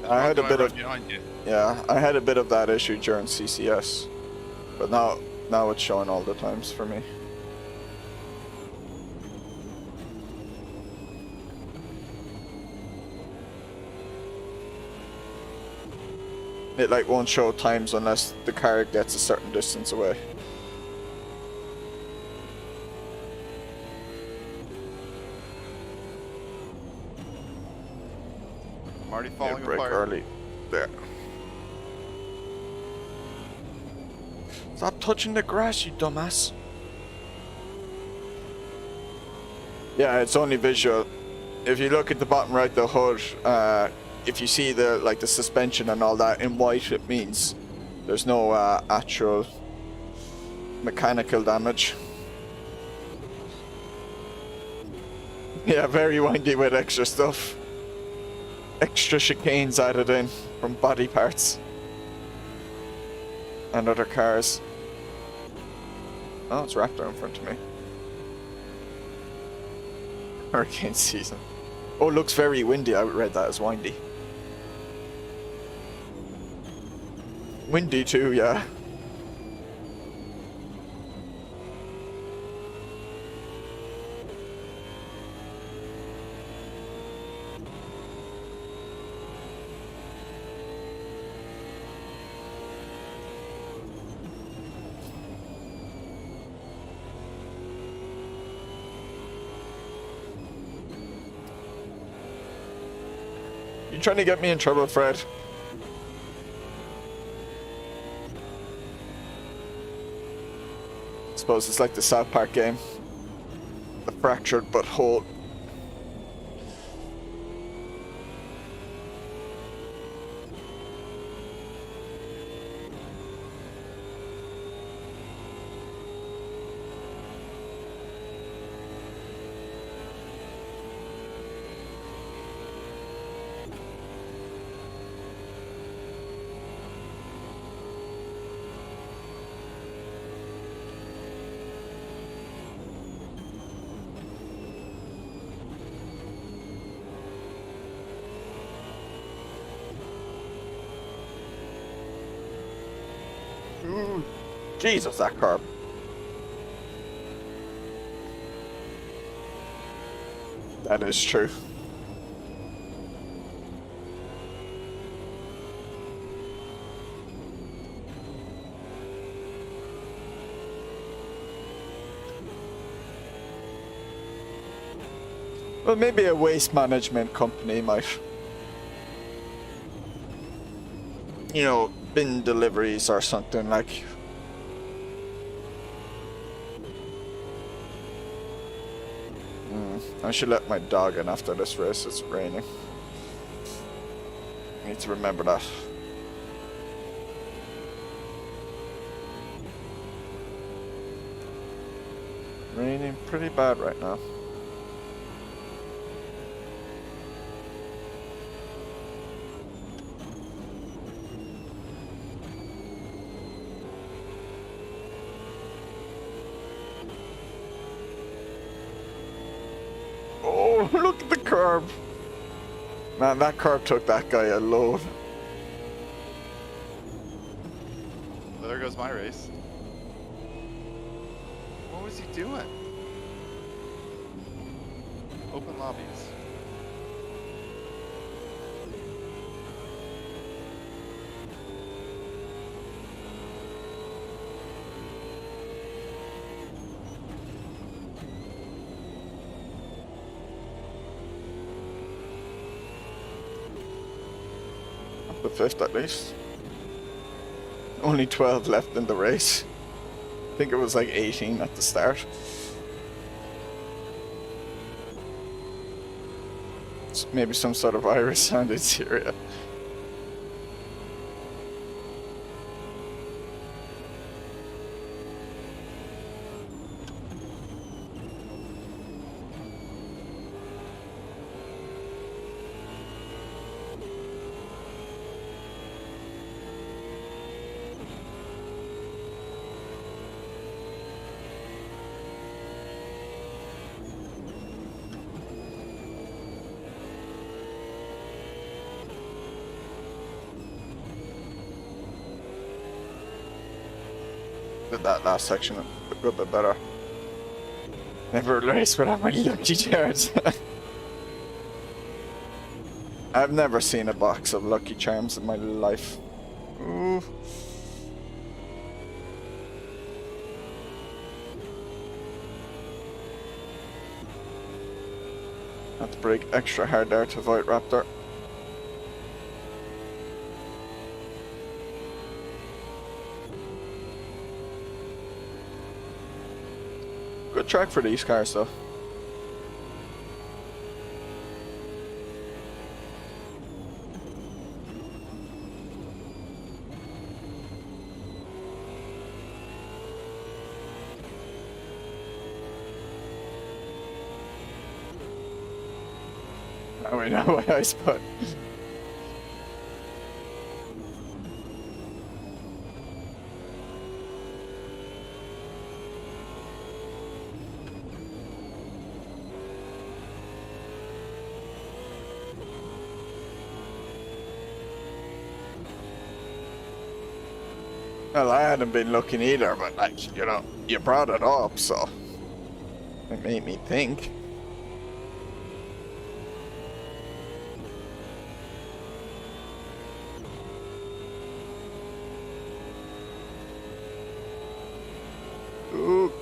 I had a Guy bit right of behind you. yeah, I had a bit of that issue during CCS, but now it's showing all the times for me. It like won't show times unless the car gets a certain distance away. already Yeah, falling brake apart. early. There. Stop touching the grass, you dumbass. Yeah, it's only visual. If you look at the bottom right, the hood, if you see the the suspension and all that in white, it means there's no actual mechanical damage. Yeah, very windy with extra stuff. Extra chicanes added in from body parts and other cars. Oh, it's Raptor in front of me. Hurricane season. Oh, it looks very windy. I read that as windy. Windy too, yeah. You trying to get me in trouble, Fred? Suppose it's like the South Park game. The fractured but whole. Jesus, that curb. That is true. Well, maybe a waste management company might, you know, bin deliveries or something like. I should let my dog in after this race. It's raining. I need to remember that. Raining pretty bad right now. Oh, look at the curb. Man, that curb took that guy a load. Well, there goes my race. What was he doing? Open lobbies. The fifth at least. Only 12 left in the race. I think it was like 18 at the start. It's maybe some sort of Irish sound in Syria. That last section a good bit better. Never race without my lucky charms. I've never seen a box of Lucky Charms in my life. Ooh. Have to brake extra hard there to avoid Raptor. good track for these cars though. Now we know why I spun. Well, I hadn't been looking either, but like, you know, you brought it up, so it made me think. Ooh.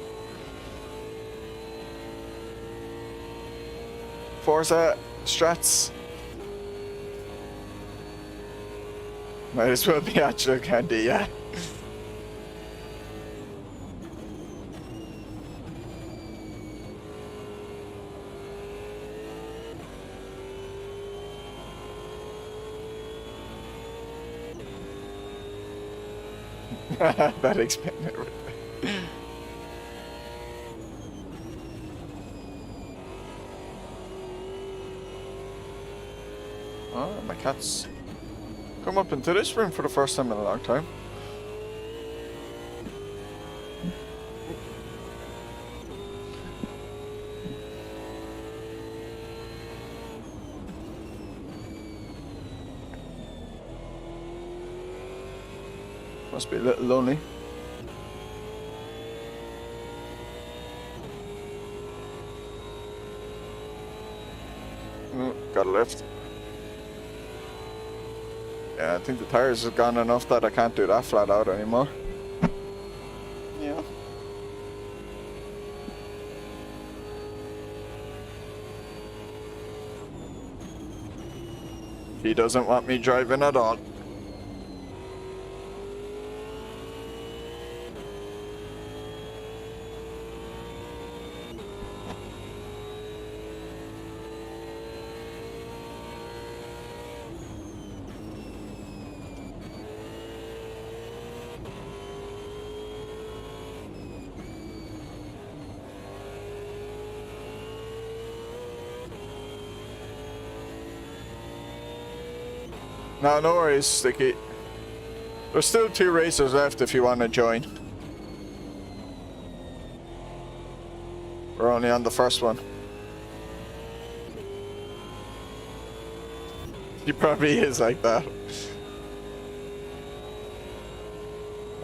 Forza Strats. Might as well be actual candy, yeah. That explains everything. Oh, my cat's come up into this room for the first time in a long time. Must be a little lonely. Oh, got a lift. Yeah, I think the tires have gone enough that I can't do that flat out anymore. Yeah. He doesn't want me driving at all. No, no worries, Sticky. There's still 2 racers left if you want to join. We're only on the first one. He probably is like that.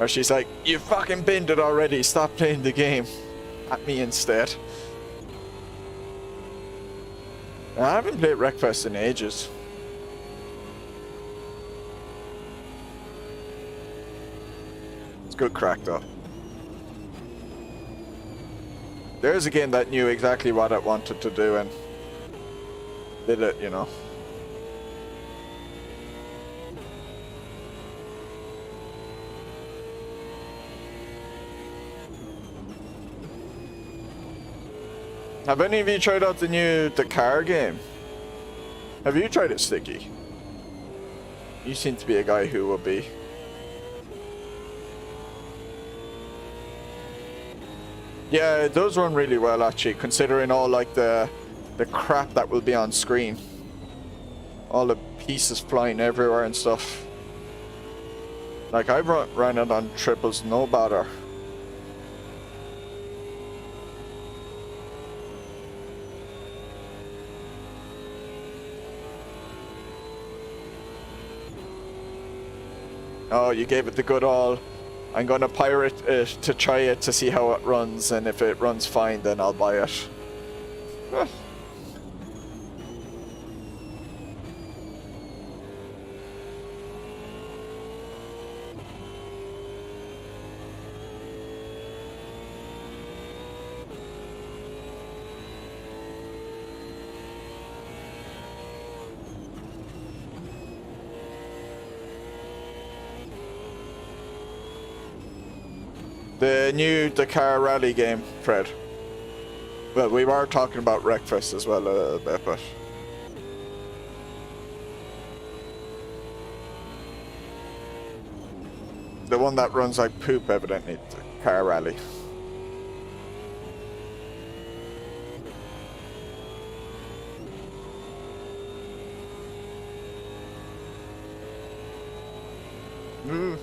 Or she's like, you fucking binned it already, stop playing the game. At me instead. I haven't played Wreckfest in ages. Good crack though. There's a game that knew exactly what it wanted to do and did it, you know. Have any of you tried out the new Dakar game? Have you tried it, Sticky? You seem to be a guy who will be. Yeah, it does run really well actually, considering all like the crap that will be on screen. All the pieces flying everywhere and stuff. Like I've ran it on triples, no bother. Oh, you gave it the good all. I'm gonna pirate it to try it to see how it runs, and if it runs fine, then I'll buy it. The new Dakar rally game, Fred. Well, we were talking about Wreckfest as well a little bit, but the one that runs like poop, evidently, the car rally. Mm.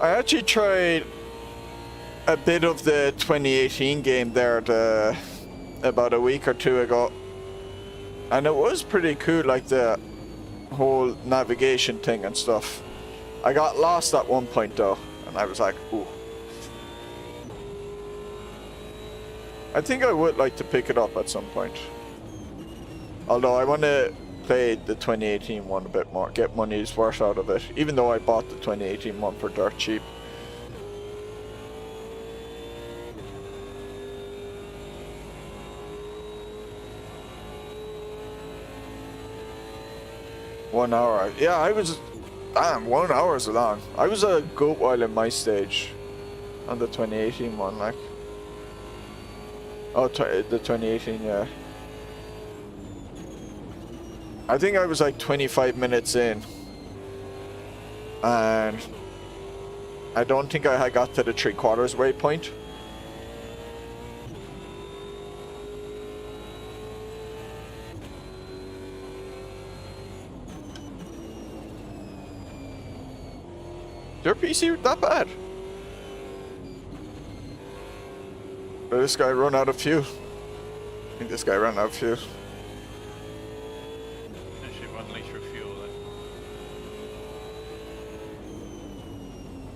I actually tried a bit of the 2018 game there about a week or two ago, and it was pretty cool, like the whole navigation thing and stuff. I got lost at one point though, and I was like, ooh. I think I would like to pick it up at some point. Although I want to play the 2018 one a bit more, get money's worth out of it, even though I bought the 2018 one for dirt cheap. One hour. Yeah, I was... Damn, 1 hour is long. I was a good while in my stage on the 2018 one, like. Oh, the 2018, yeah. I think I was like 25 minutes in. And I don't think I had got to the 3/4 waypoint. Is your PC that bad? Did this guy run out of fuel? I think this guy ran out of fuel. Actually, 1 litre of fuel there.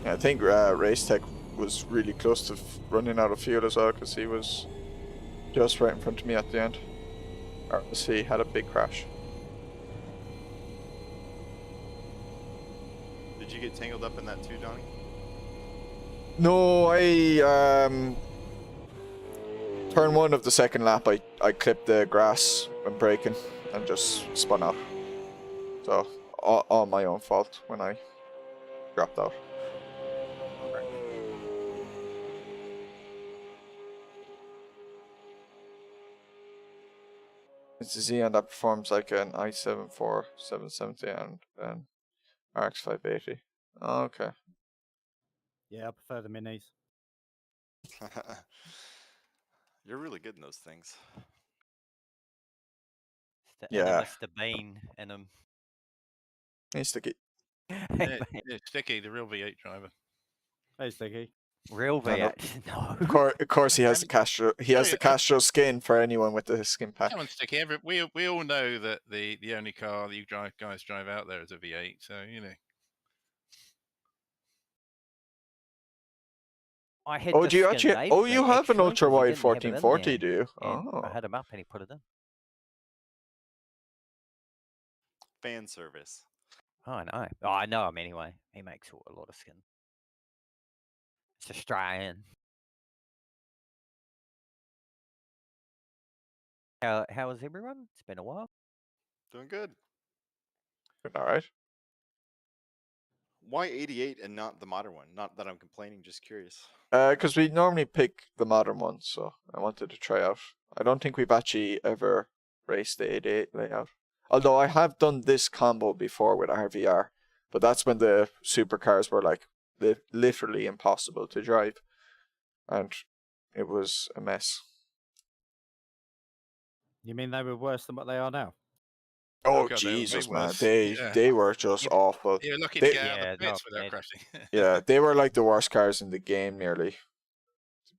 Yeah, I think Racetech was really close to running out of fuel as well, because he was just right in front of me at the end. Or he had a big crash. Did you get tangled up in that too, Donnie? No, I turn 1 of the second lap, I clipped the grass when braking and just spun out. So all my own fault when I dropped out. It's a Xeon that performs like an i7-4 770 and an RX 580. Oh, okay. Yeah, I prefer the minis. You're really good in those things. The Yeah. Mr. Bean in them. Hey, Sticky. Yeah, Sticky, the real V8 driver. Hey, Sticky. Real I know. V8. No. Of course, he has the Castro. He has the Castro skin for anyone with the skin pack. Come on, Sticky. We all know that the only car that you guys drive out there is a V8. So you know. I had Oh, the do you skin, actually? Dave, Oh, you have an extra, ultra 'cause he wide didn't have it in 1440, there, do you? and Oh. I had him up and he put it in. Fan service. Oh, I know. Oh, I know him anyway. He makes a lot of skin. It's Australian. How is everyone? It's been a while. Doing good. All right. Why 88 and not the modern one? Not that I'm complaining, just curious. Because we normally pick the modern ones, so I wanted to try out. I don't think we've actually ever raced the 88 layout. Although I have done this combo before with RVR, but that's when the supercars were like literally impossible to drive, and it was a mess. You mean they were worse than what they are now? Oh, God, they were way Jesus, man, worse. they were just awful. You're lucky They- to get out Yeah, of the pits no, without crashing. Yeah, they were like the worst cars in the game, nearly.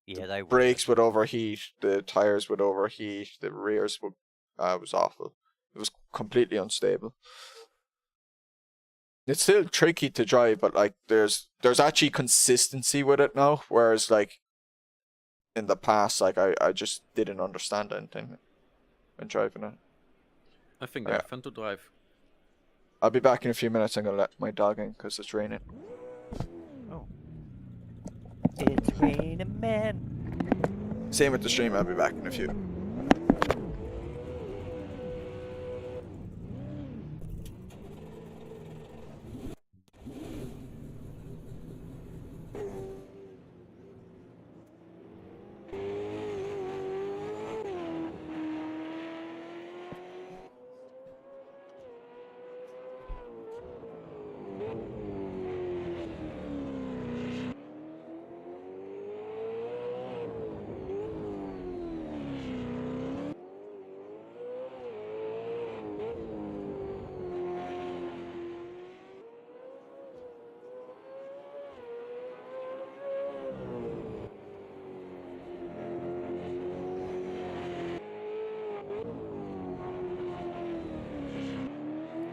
Yeah, they were. Brakes would overheat, the tires would overheat, the rears would was awful. It was completely unstable. It's still tricky to drive, but like there's actually consistency with it now, whereas like in the past, like I just didn't understand anything. when driving it. I think Yeah. they're fun to drive. I'll be back in a few minutes. I'm gonna let my dog in because it's raining. Oh. It's raining men. Same with the stream. I'll be back in a few.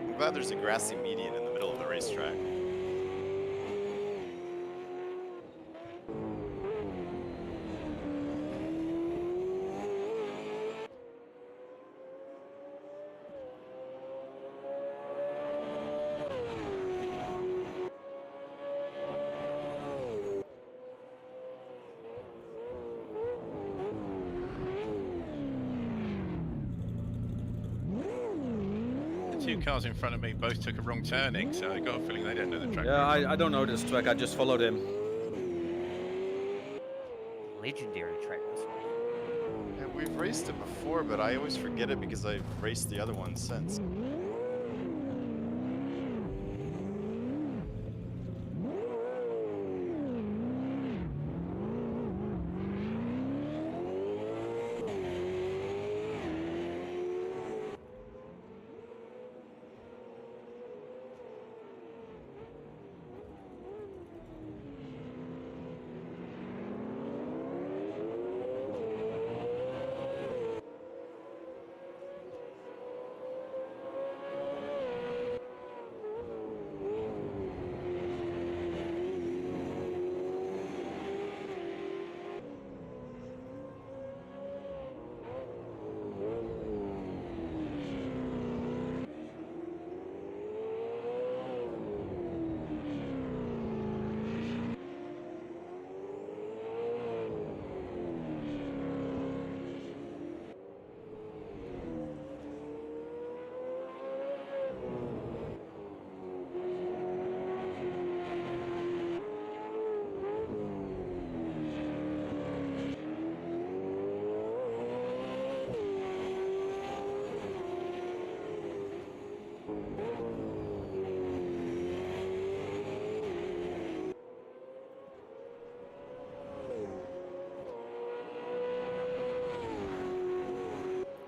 I'm glad there's a grassy median in the middle of the racetrack. The two cars in front of me both took a wrong turning, so I got a feeling they don't know the track. Yeah, very well. I don't know this track. I just followed him. Legendary track this one. Yeah, we've raced it before, but I always forget it because I've raced the other one since.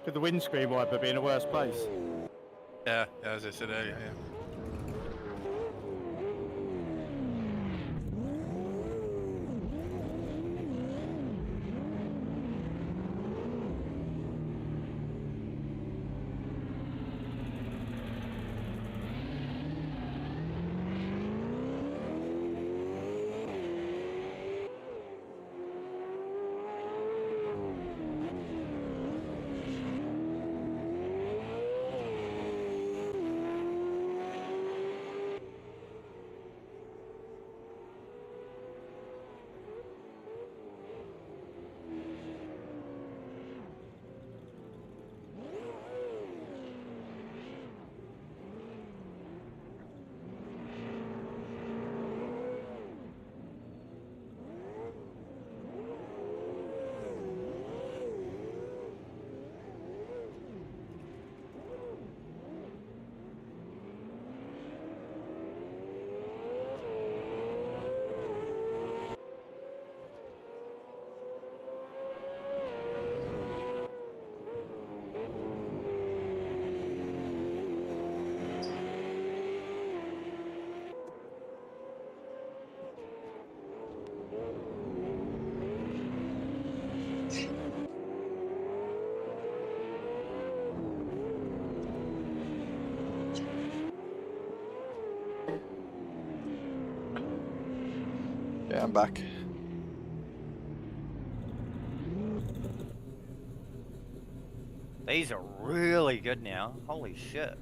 Could the windscreen wiper be in a worse place? Yeah, as I said earlier, yeah. Yeah, I'm back. These are really good now. Holy shit.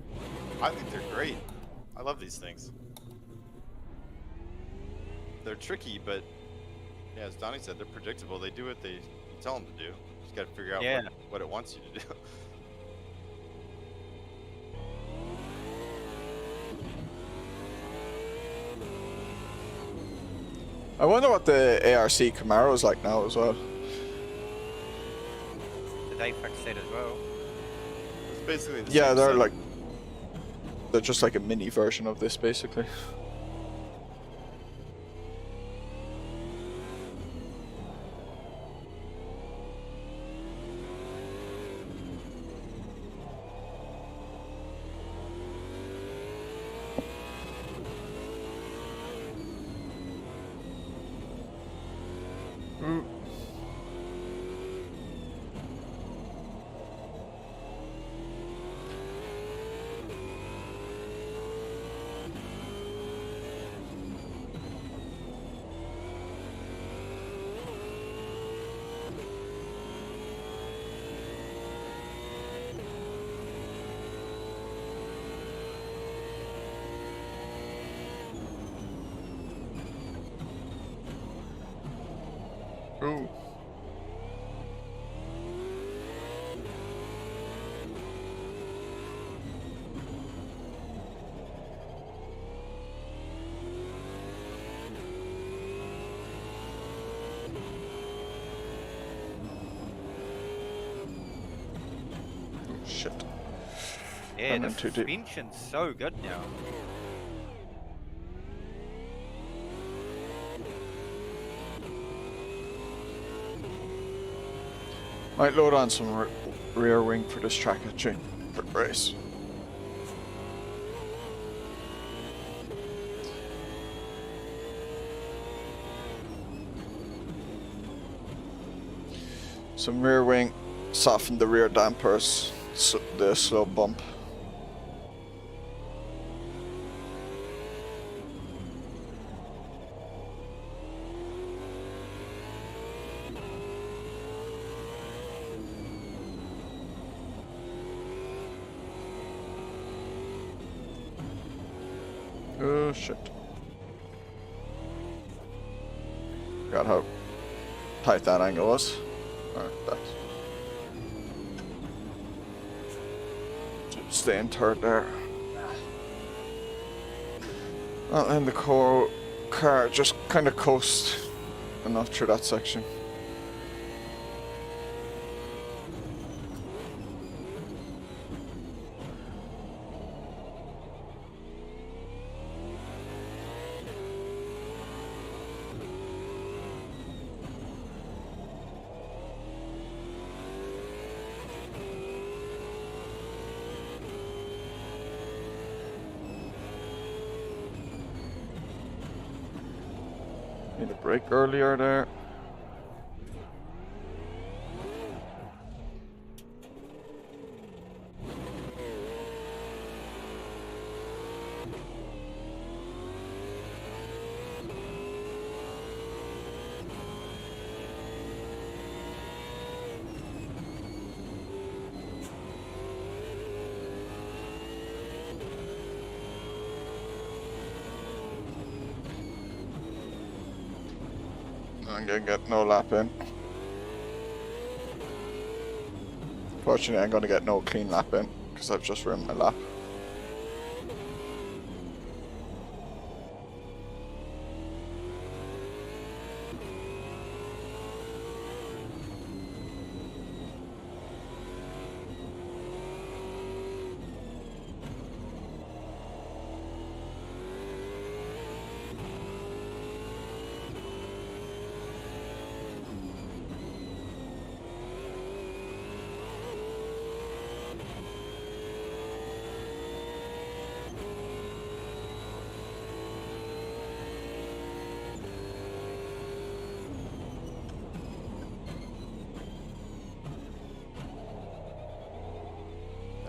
I think they're great. I love these things. They're tricky, but yeah, as Donnie said, they're predictable. They do what you tell them to do. Just got to figure out what it wants you to do. I wonder what the ARC Camaro is like now as well. Did they fix that as well? It's basically the Yeah, same they're thing. like, they're just like a mini version of this, basically. Ooh. Shit. Yeah, I'm the in too deep. suspension's so good now. Might load on some rear wing for this track actually, for the race. Some rear wing, soften the rear dampers, the slow bump. Oh shit. Forgot how tight that angle was. Alright, that. Stay in third there. Well, and the car just kind of coast enough through that section. Need a break earlier there. I'm gonna get no lap in. Fortunately, I'm gonna get no clean lap in because I've just ruined my lap.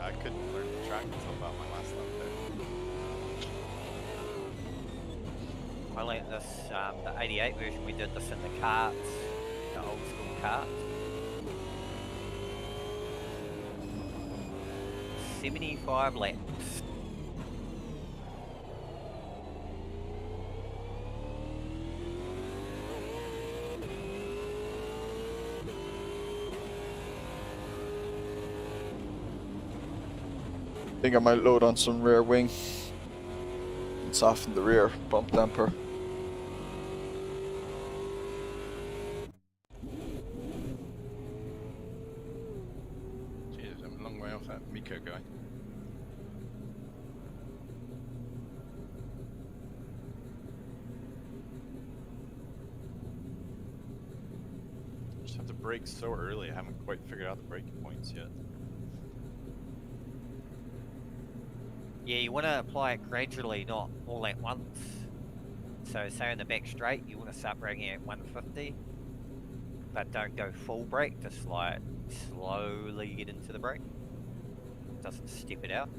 I couldn't learn the track until about my last lap there. I learnt this, the 88 version, we did this in the karts, the old school karts. 75 laps. I think I might load on some rear wing and soften the rear bump damper. Jesus, I'm a long way off that Miko guy. Just have to brake so early. I haven't quite figured out the braking points yet. Yeah, you want to apply it gradually, not all at once. So say in the back straight, you want to start braking at 150, but don't go full brake, just like slowly get into the brake. Doesn't step it out.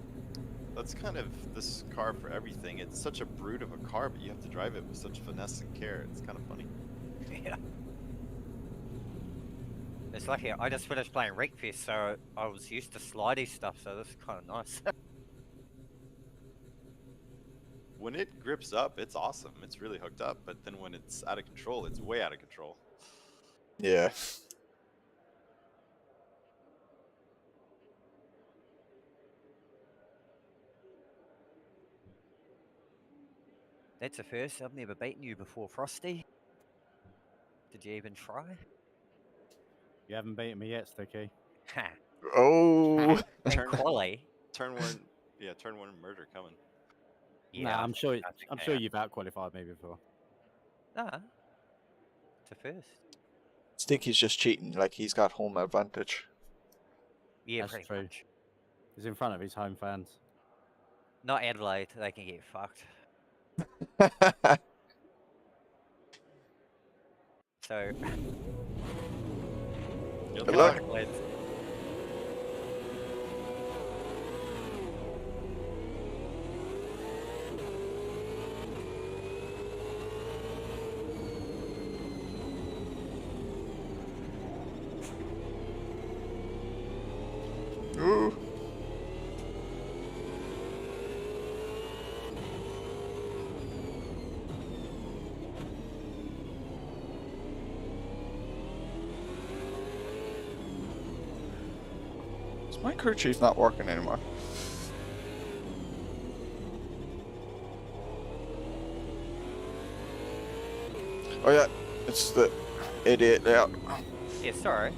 That's kind of this car for everything. It's such a brute of a car, but you have to drive it with such finesse and care. It's kind of funny. Yeah. It's lucky, I just finished playing Wreckfest, so I was used to slidey stuff, so this is kind of nice. When it grips up, it's awesome. It's really hooked up, but then when it's out of control, it's way out of control. Yeah. That's a first, I've never beaten you before, Frosty. Did you even try? You haven't beaten me yet, Sticky. Ha. Oh. And Turn- quali. Turn one, yeah, turn one murder coming. Yeah, Nah, I I'm think sure. that's I'm okay. sure you've outqualified me before. Nah. It's a first. Sticky's just cheating, like he's got home advantage. Yeah, That's pretty true. much. He's in front of his home fans. Not Adelaide, they can get fucked. So, Good Good luck. lads. Ooh. Is my crew chief not working anymore? Oh yeah, it's the idiot there. Yeah, sorry.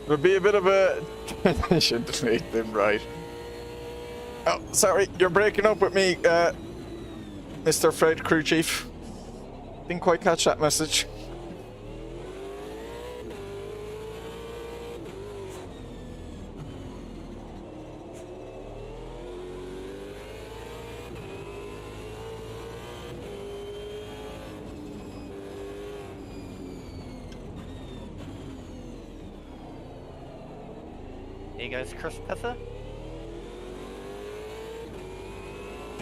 There'll be a bit of a transition to make them right. Oh, sorry, you're breaking up with me, Mr. Fred, crew chief. Didn't quite catch that message. There goes Chris Pither.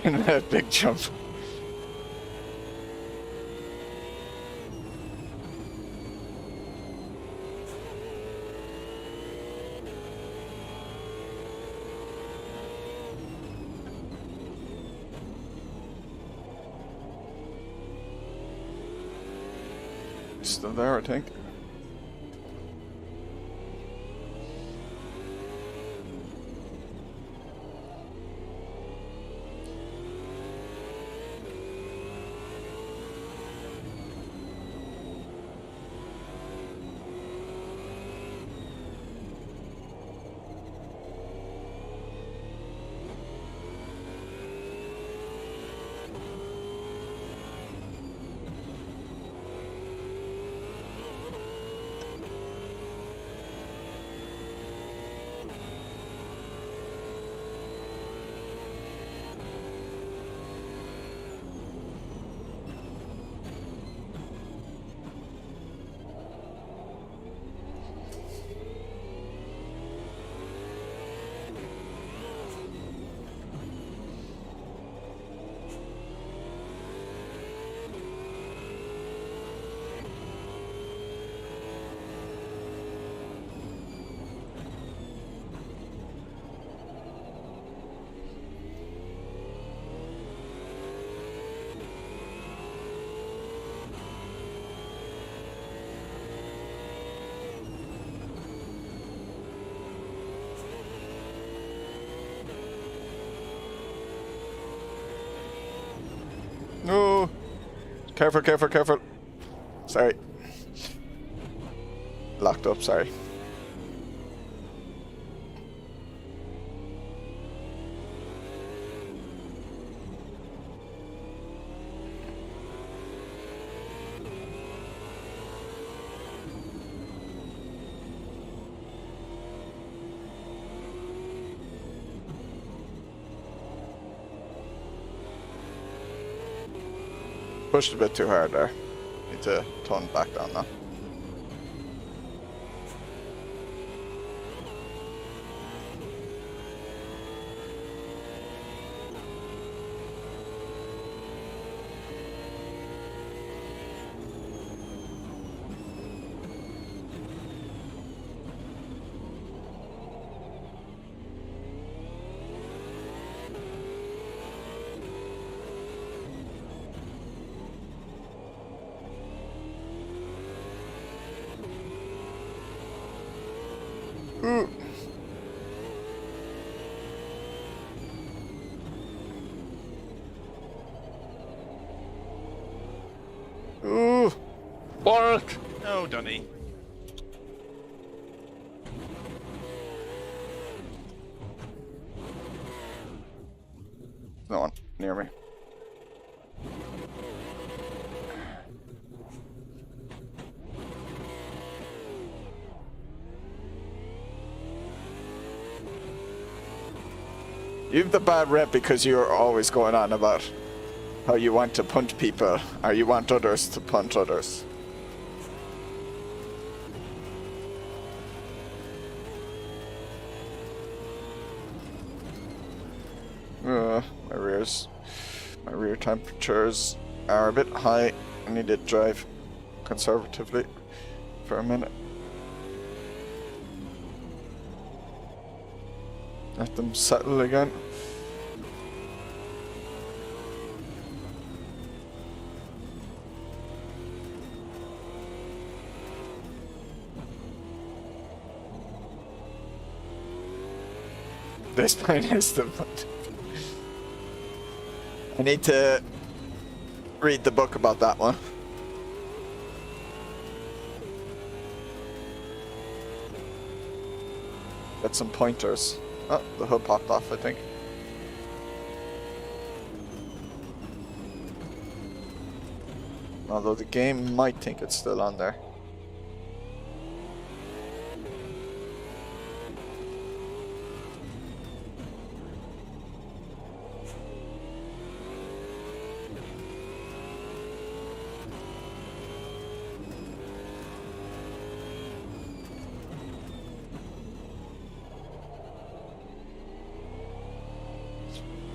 In a big jump. Still there, I think. Careful, careful, careful. Sorry. Locked up, sorry. Pushed a bit too hard there. Need to tone back down now. Ooh. Ooh. Bark. Oh, Donny. No one near me. You have the bad rep because you're always going on about how you want to punt people or you want others to punt others. My rear temperatures are a bit high. I need to drive conservatively for a minute. Let them settle again. This plane is the punt. I need to read the book about that one. Get some pointers. Oh, the hood popped off, I think. Although the game might think it's still on there.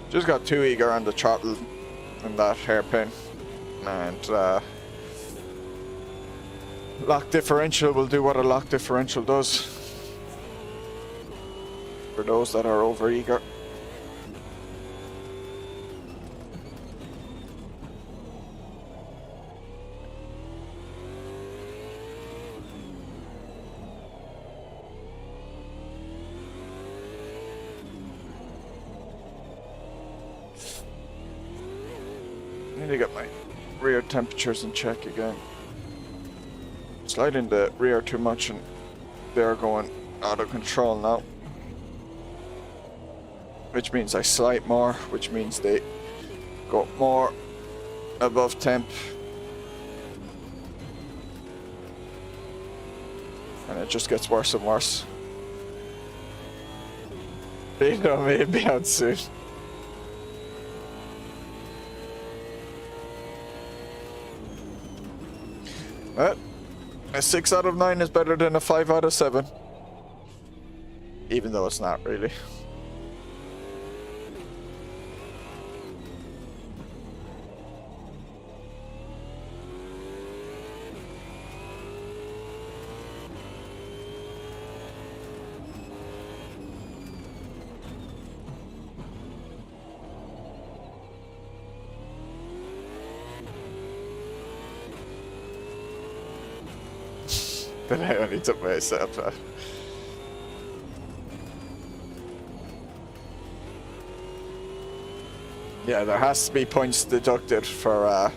Just got too eager on the throttle in that hairpin, and lock differential will do what a lock differential does for those that are over eager. I need to get my rear temperatures in check again. Sliding the rear too much and they're going out of control now. Which means I slide more, which means they go more above temp. And it just gets worse and worse. You know me, it'll be out soon. Well, a 6 out of 9 is better than a 5 out of 7. Even though it's not really. But I only took myself off. Yeah, there has to be points deducted for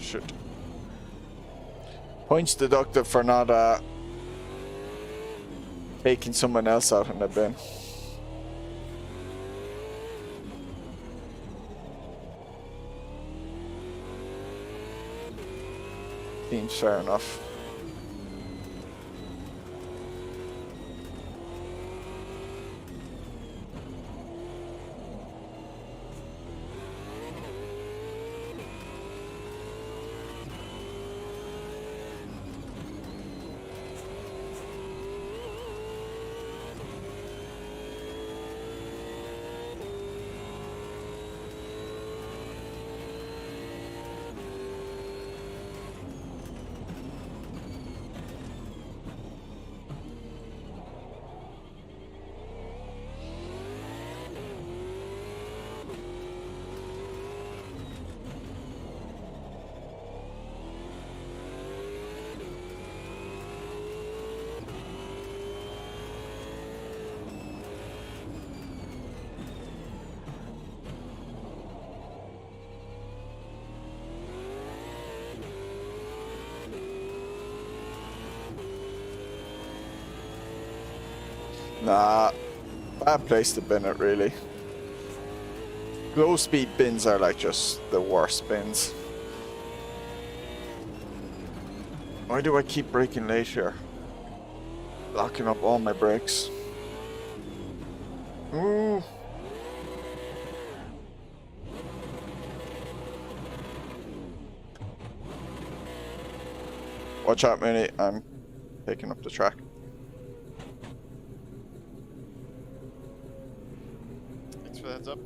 Shit. Points deducted for not taking someone else out in the bin. Seems fair enough. Nah, bad place to bin it, really. Low speed bins are like just the worst bins. Why do I keep braking late here? Locking up all my brakes. Ooh. Watch out, Moonie. I'm taking up the track. Thanks for the heads up.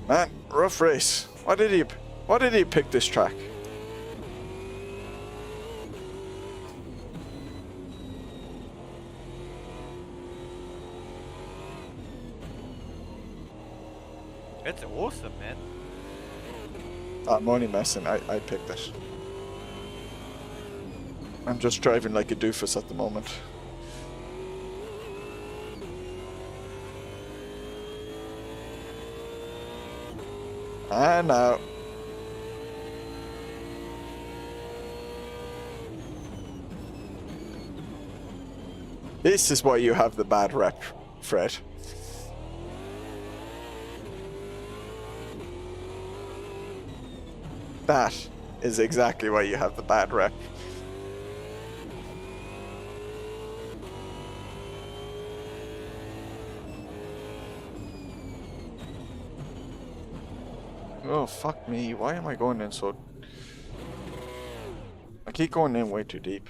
Man, rough race. Why did he pick this track? It's awesome, man. I'm only messing. I picked it. I'm just driving like a doofus at the moment. And now. This is why you have the bad rep, Fred. That is exactly why you have the bad rep. Oh, fuck me. Why am I going in so... I keep going in way too deep.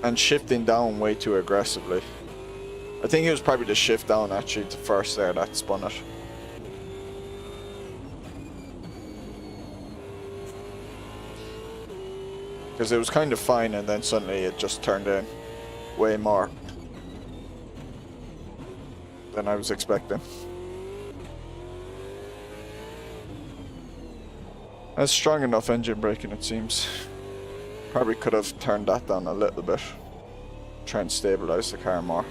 And shifting down way too aggressively. I think it was probably the shift down actually to first there that spun it. Because it was kind of fine and then suddenly it just turned in way more than I was expecting. That's strong enough engine braking, it seems. Probably could have turned that down a little bit. Try and stabilize the car more.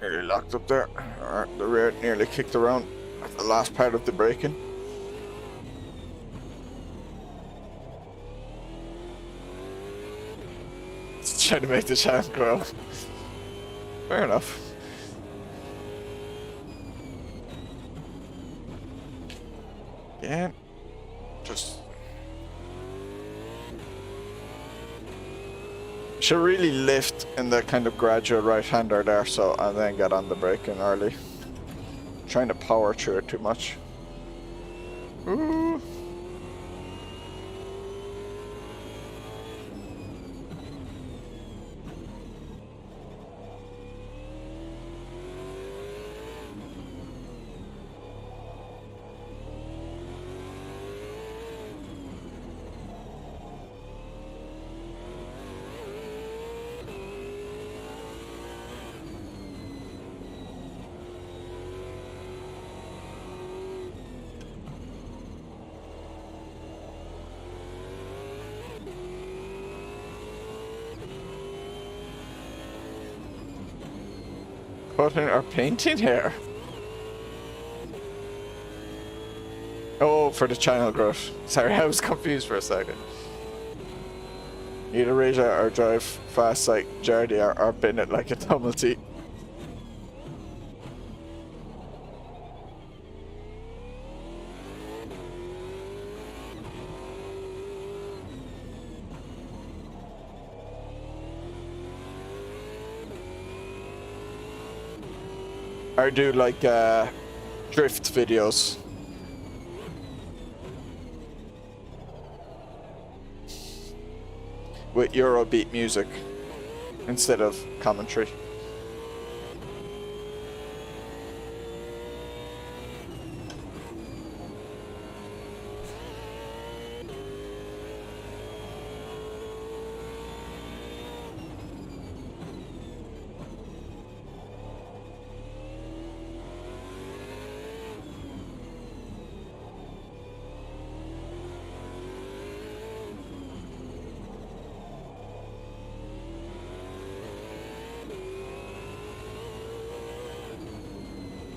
Nearly locked up there. Alright, the rear nearly kicked around at the last part of the braking. Just trying to make the chance grow. Fair enough. Again, just should really lift in the kind of gradual right-hander there, so and then get on the braking early. Trying to power through it too much. Ooh. Putting or painting here. Oh, for the channel growth. Sorry, I was confused for a second. Either rage out or drive fast like Jardy or bin it like a double T. I do like drift videos. With Eurobeat music instead of commentary.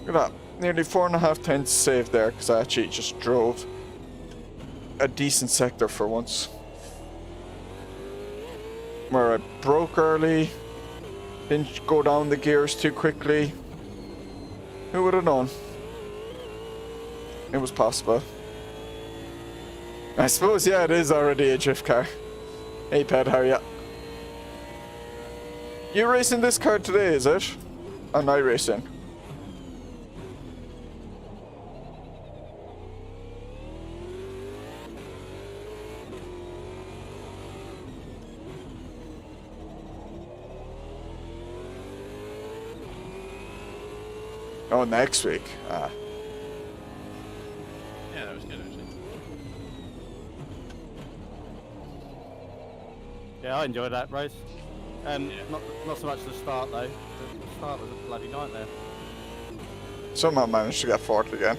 Look at that, nearly 4.5 tenths saved there because I actually just drove a decent sector for once. Where I broke early, didn't go down the gears too quickly. Who would have known? It was possible. I suppose, yeah, it is already a drift car. Hey Ped, how are ya? You racing this car today, is it? Or night racing? Oh, next week. Ah. Yeah, that was good actually. Yeah, I enjoyed that race. Yeah. Not so much the start though. The start was a bloody nightmare. Somehow managed to get fourth again.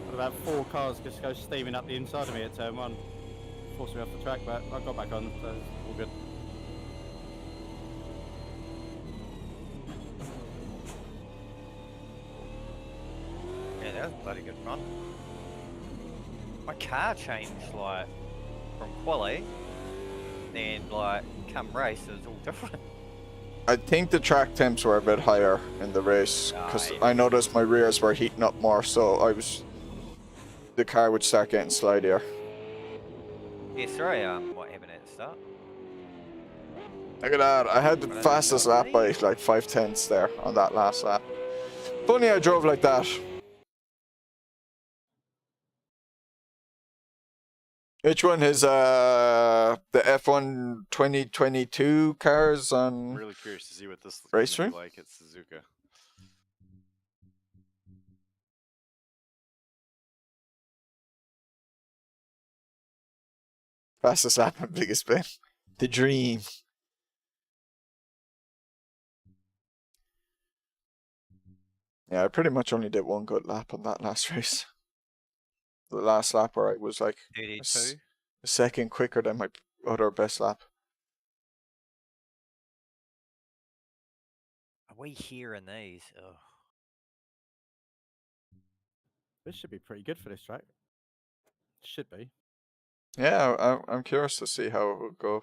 Had about 4 cars just go steaming up the inside of me at turn 1. Forced me off the track, but I got back on, so it's all good. Yeah, that was a bloody good run. My car changed like from quali, then like come race it was all different. I think the track temps were a bit higher in the race because yeah. I noticed my rears were heating up more, so the car would start getting slidier. Yeah, sorry, what happened at the start? Look at that, I had the Well, fastest lap by like 5 tenths there on that last lap. Funny I drove like that. Which one is the F1 2022 cars on I'm really curious to see what this is race gonna room? be like at Suzuka. Fastest lap and biggest spin. The dream. Yeah, I pretty much only did one good lap on that last race. The last lap where I was like 32. a second quicker than my other best lap. Are we hearing these? Ugh. This should be pretty good for this track. Should be. Yeah, I'm curious to see how it will go.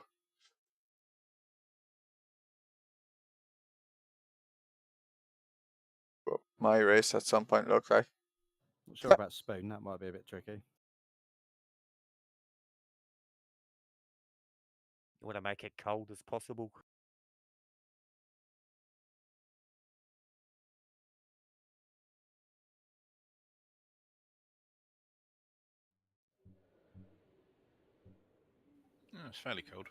What my race at some point look like. Not sure about Spoon, that might be a bit tricky. You want to make it cold as possible. Oh, it's fairly cold.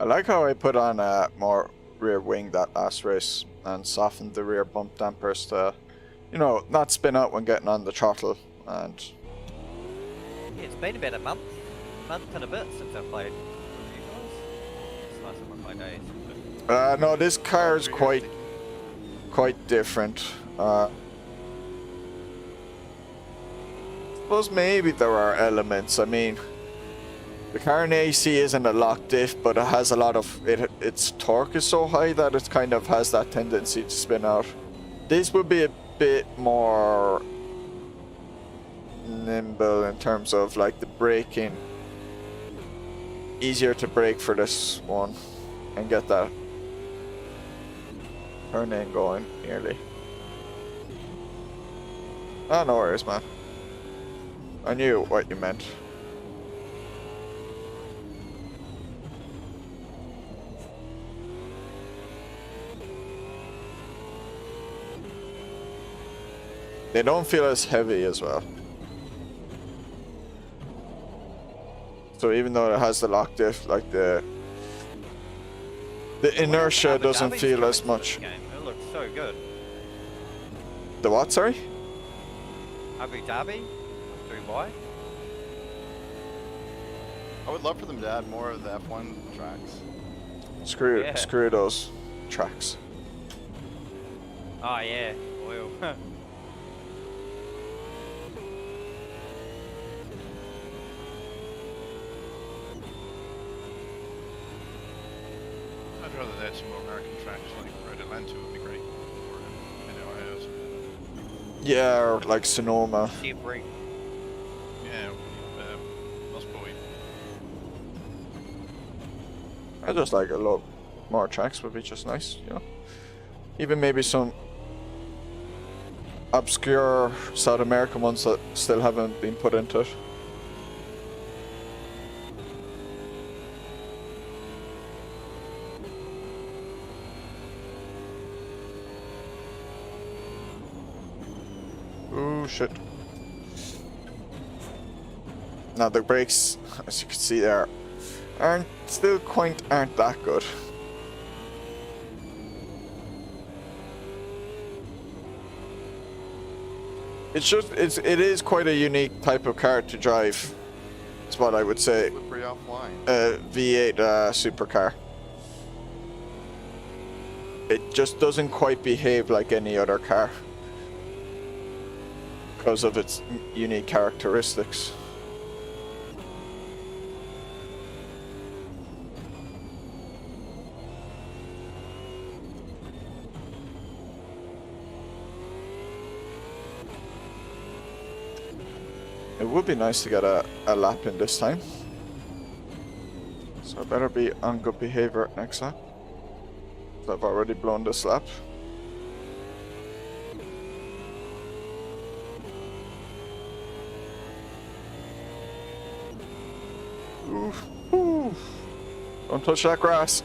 I like how I put on a more rear wing that last race and softened the rear bump dampers to, you know, not spin out when getting on the throttle. And Yeah, it's been about a month and a bit since I played with you guys. It's last time I played days. no, this car is quite different. I suppose maybe there are elements. I mean, the car in AC isn't a lock diff, but it has a lot of its torque is so high that it kind of has that tendency to spin out. This would be a bit more nimble in terms of like the braking. Easier to brake for this one and get that turn in going nearly. Ah, no worries, man. I knew what you meant. They don't feel as heavy as well. So even though it has the lock diff, like the inertia doesn't feel as much. It looks so good. The what, sorry? Abu Dhabi, Dubai. I would love for them to add more of the F1 tracks. Screw those tracks. Oh yeah, oil. I'd rather they had some more American tracks, like Road Atlanta would be great. Or Ohio or something. Yeah, or like Sonoma. Sebring. Yeah, Lost Boy. I just like a lot more tracks would be just nice, you know. Even maybe some obscure South American ones that still haven't been put into it. Oh shit. Now the brakes, as you can see there, aren't that good. It is quite a unique type of car to drive. That's what I would say. Slippery offline. V8 supercar. It just doesn't quite behave like any other car because of its unique characteristics. It would be nice to get a lap in this time. So I better be on good behavior next lap. So I've already blown this lap. Oof, oof. Don't touch that grass.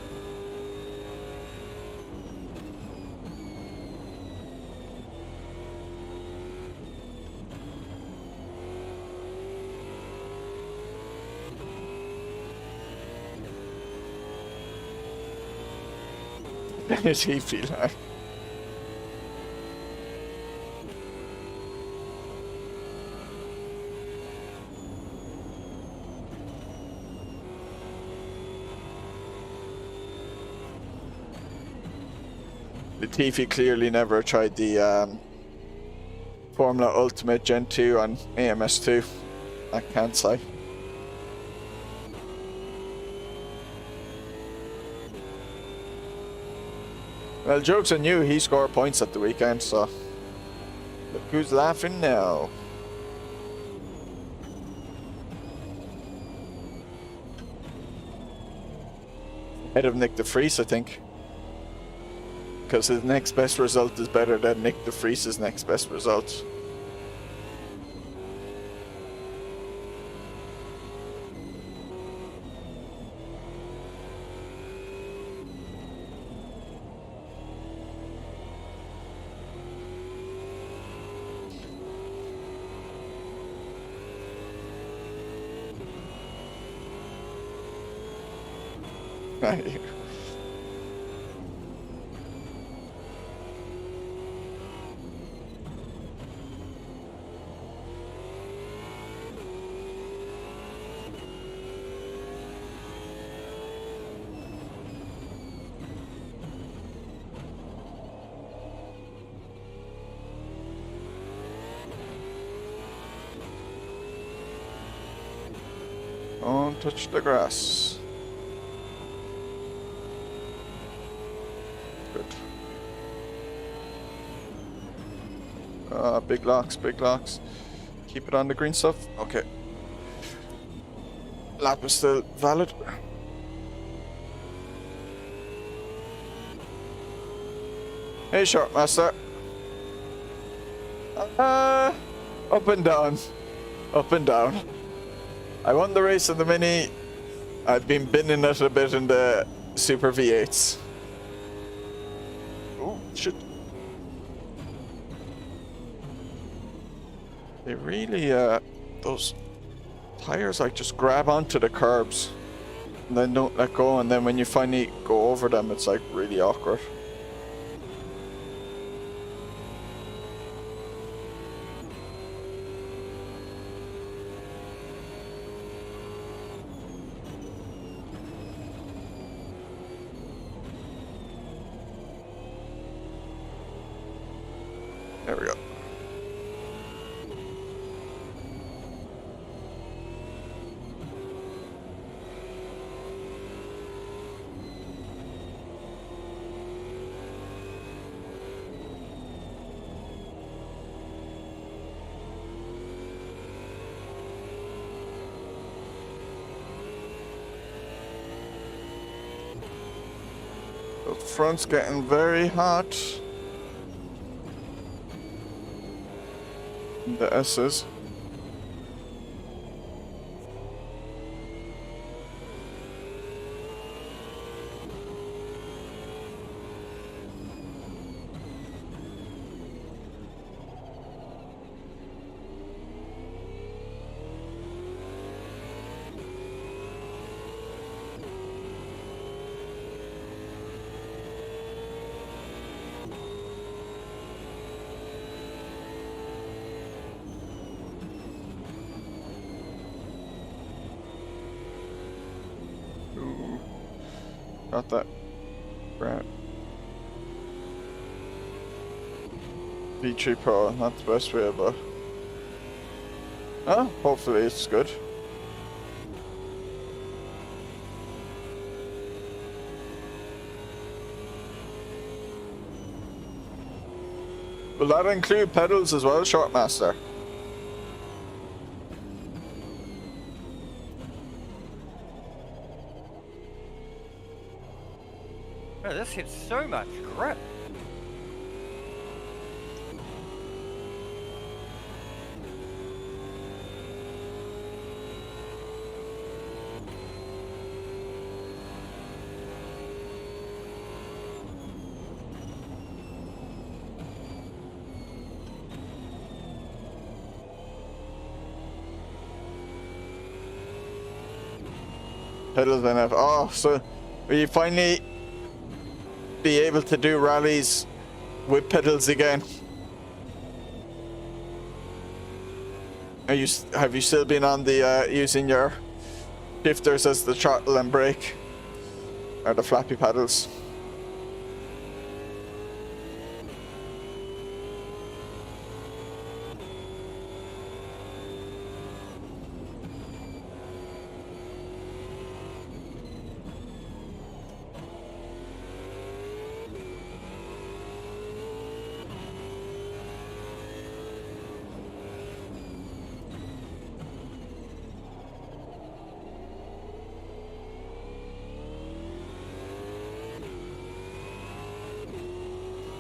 Does he feel like? Latifi clearly never tried the Formula Ultimate Gen 2 on AMS2 at Kansai. Well, joke's on you, he scored points at the weekend, so look who's laughing now. Ahead of Nick de Vries, I think. Because his next best result is better than Nick de Vries's next best result. Don't touch the grass. Good. Big locks, big locks. Keep it on the green stuff. Okay. Lap is still valid. Hey, short master. Up and down. Up and down. I won the race in the Mini. I've been binning it a bit in the Super V8s. Oh, shit. They really, those tires like just grab onto the curbs and then don't let go, and then when you finally go over them, it's like really awkward. There we go. The front's getting very hot. The S's. Got that. Right. V3 Pro, not the best way, but hopefully it's good. Will that include pedals as well, Shortmaster? Oh, this hits so much grip. Pedals enough. Oh, so will you finally be able to do rallies with pedals again? Have you still been on the using your shifters as the throttle and brake, or the flappy paddles?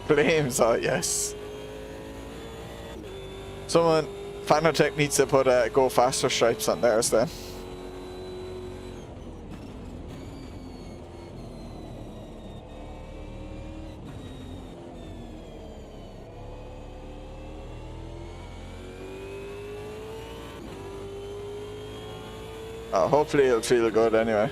Flames, oh yes. Someone, Fanatec needs to put go faster stripes on theirs then. Hopefully it'll feel good anyway.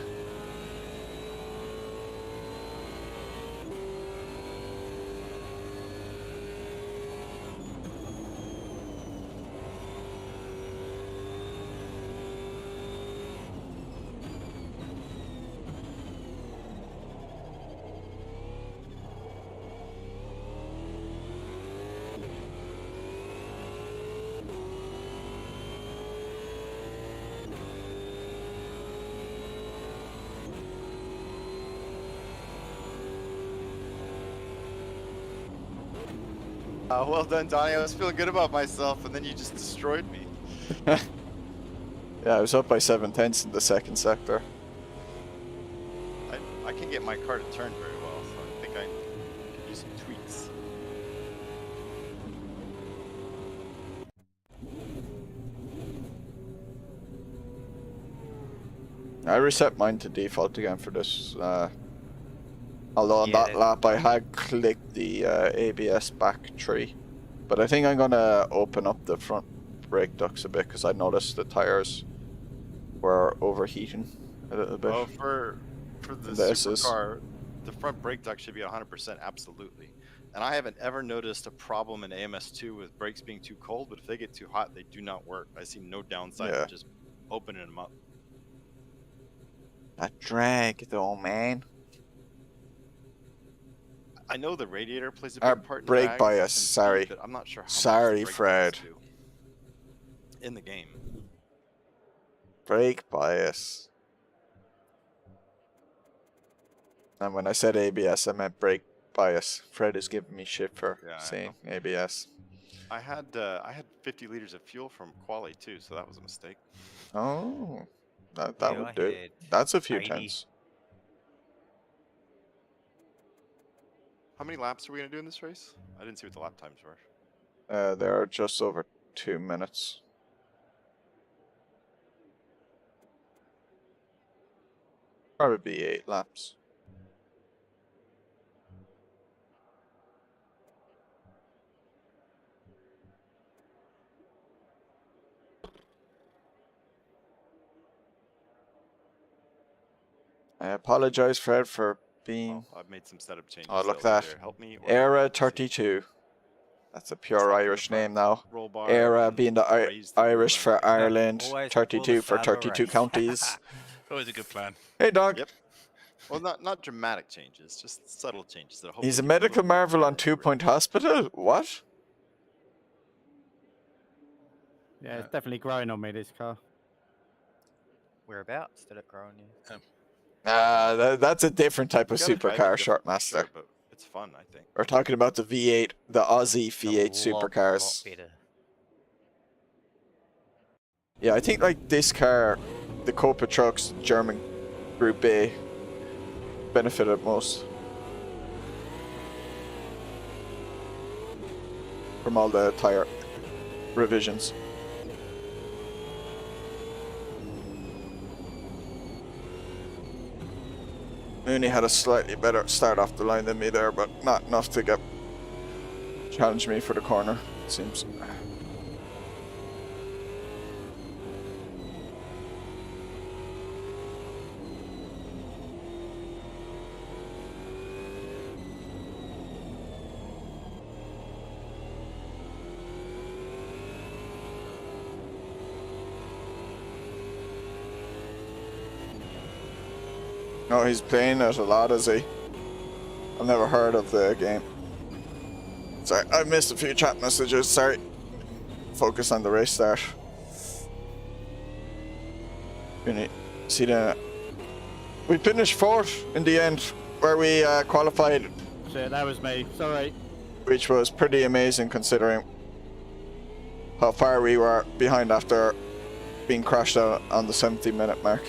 Well done, Donnie. I was feeling good about myself, and then you just destroyed me. Yeah, I was up by 7/10 in the second sector. I can get my car to turn very well, so I think I could use some tweaks. I reset mine to default again for this. Although on Yeah, that lap I had clicked the ABS back tree. But I think I'm gonna open up the front brake ducts a bit because I noticed the tires were overheating a little bit. Well, for the supercar, the front brake duct should be 100% absolutely. And I haven't ever noticed a problem in AMS2 with brakes being too cold, but if they get too hot, they do not work. I see no downside to just opening them up. That drag though, man. I know the radiator plays a Our big part in brake drag bias, and speed, sorry. but I'm not sure how Sorry, much the brake bias Fred. do in the game. Brake bias. And when I said ABS, I meant brake bias. Fred is giving me shit for saying ABS. I had 50 liters of fuel from Quali too, so that was a mistake. Oh, that Yeah, would I do. had That's a few 80. tenths. How many laps are we gonna do in this race? I didn't see what the lap times were. They're just over 2 minutes. Probably be 8 laps. I apologize, Fred, for being... Oh, I've made some setup changes. Oh, look that'll that. either help me or Era 32. That's a pure Slap in the Irish front name now. roll bar Era and being the raise the Irish wheel for line. Ireland, Always 32 for before the 32 race. counties. Always a good plan. Hey, dog. Yep. Well, not dramatic changes, just subtle changes. That He's a hopefully keep it medical little bit marvel on more 2 accurate. Point Hospital? What? Yeah, it's definitely growing on me, this car. Whereabouts did it grow on you? That's a different type of You gotta drive it supercar, different for Shortmaster. sure, but it's fun, I think. We're talking about the V8, the Aussie It's a V8 lot supercars. better. Yeah, I think like this car, the Copa trucks, German Group A, benefited most from all the tyre revisions. Mooney had a slightly better start off the line than me there, but not enough to get challenge me for the corner, it seems. No, he's playing it a lot, is he? I've never heard of the game. Sorry, I missed a few chat messages, sorry. Focus on the race start. See the... We finished 4th in the end, where we qualified. Shit, that was me. Sorry. Which was pretty amazing considering how far we were behind after being crashed out on the 70-minute mark.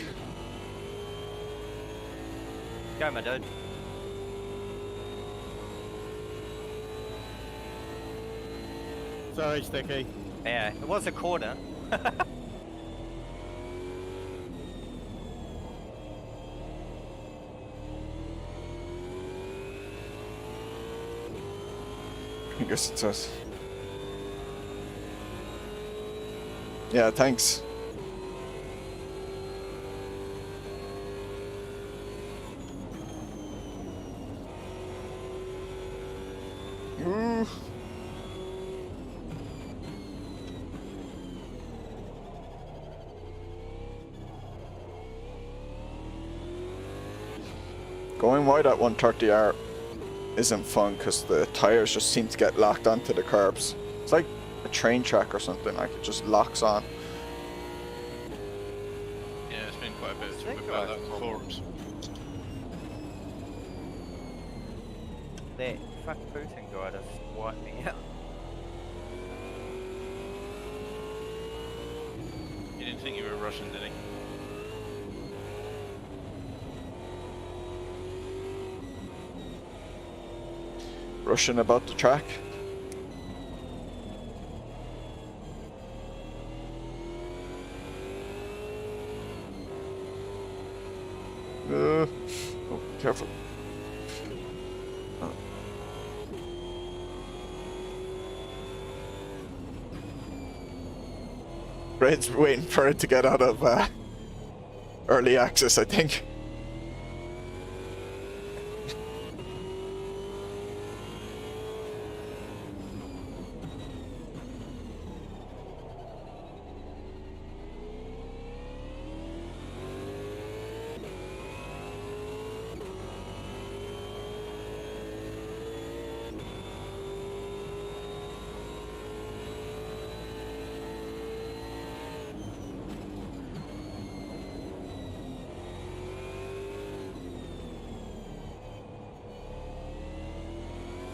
Go, my dude. Very sticky. Yeah, it was a corner. I guess it says. Yeah, thanks. Ooh. Going wide at 130R isn't fun because the tires just seem to get locked onto the curbs. It's like a train track or something, like it just locks on. Yeah, it's been quite a bit of talk about that in the forums. That fuck Putin guy just wiped me out. You didn't think you were Russian, did he? Rushing about the track. Oh, careful. Oh. Red's waiting for it to get out of early access, I think.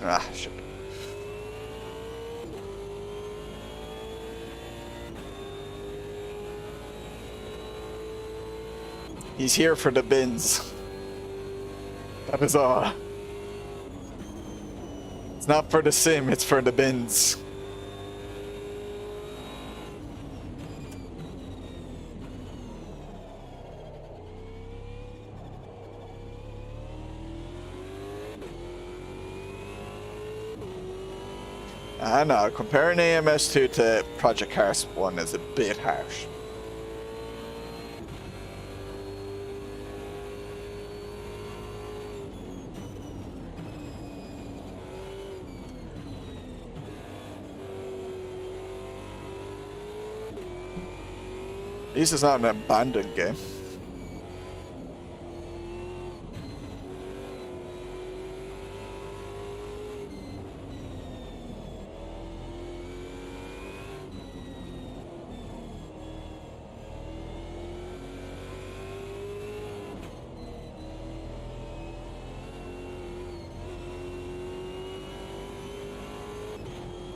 Ah, shit. He's here for the bins. That is all. It's not for the sim, it's for the bins. I know, comparing AMS2 to Project Cars 1 is a bit harsh. At least it's not an abandoned game.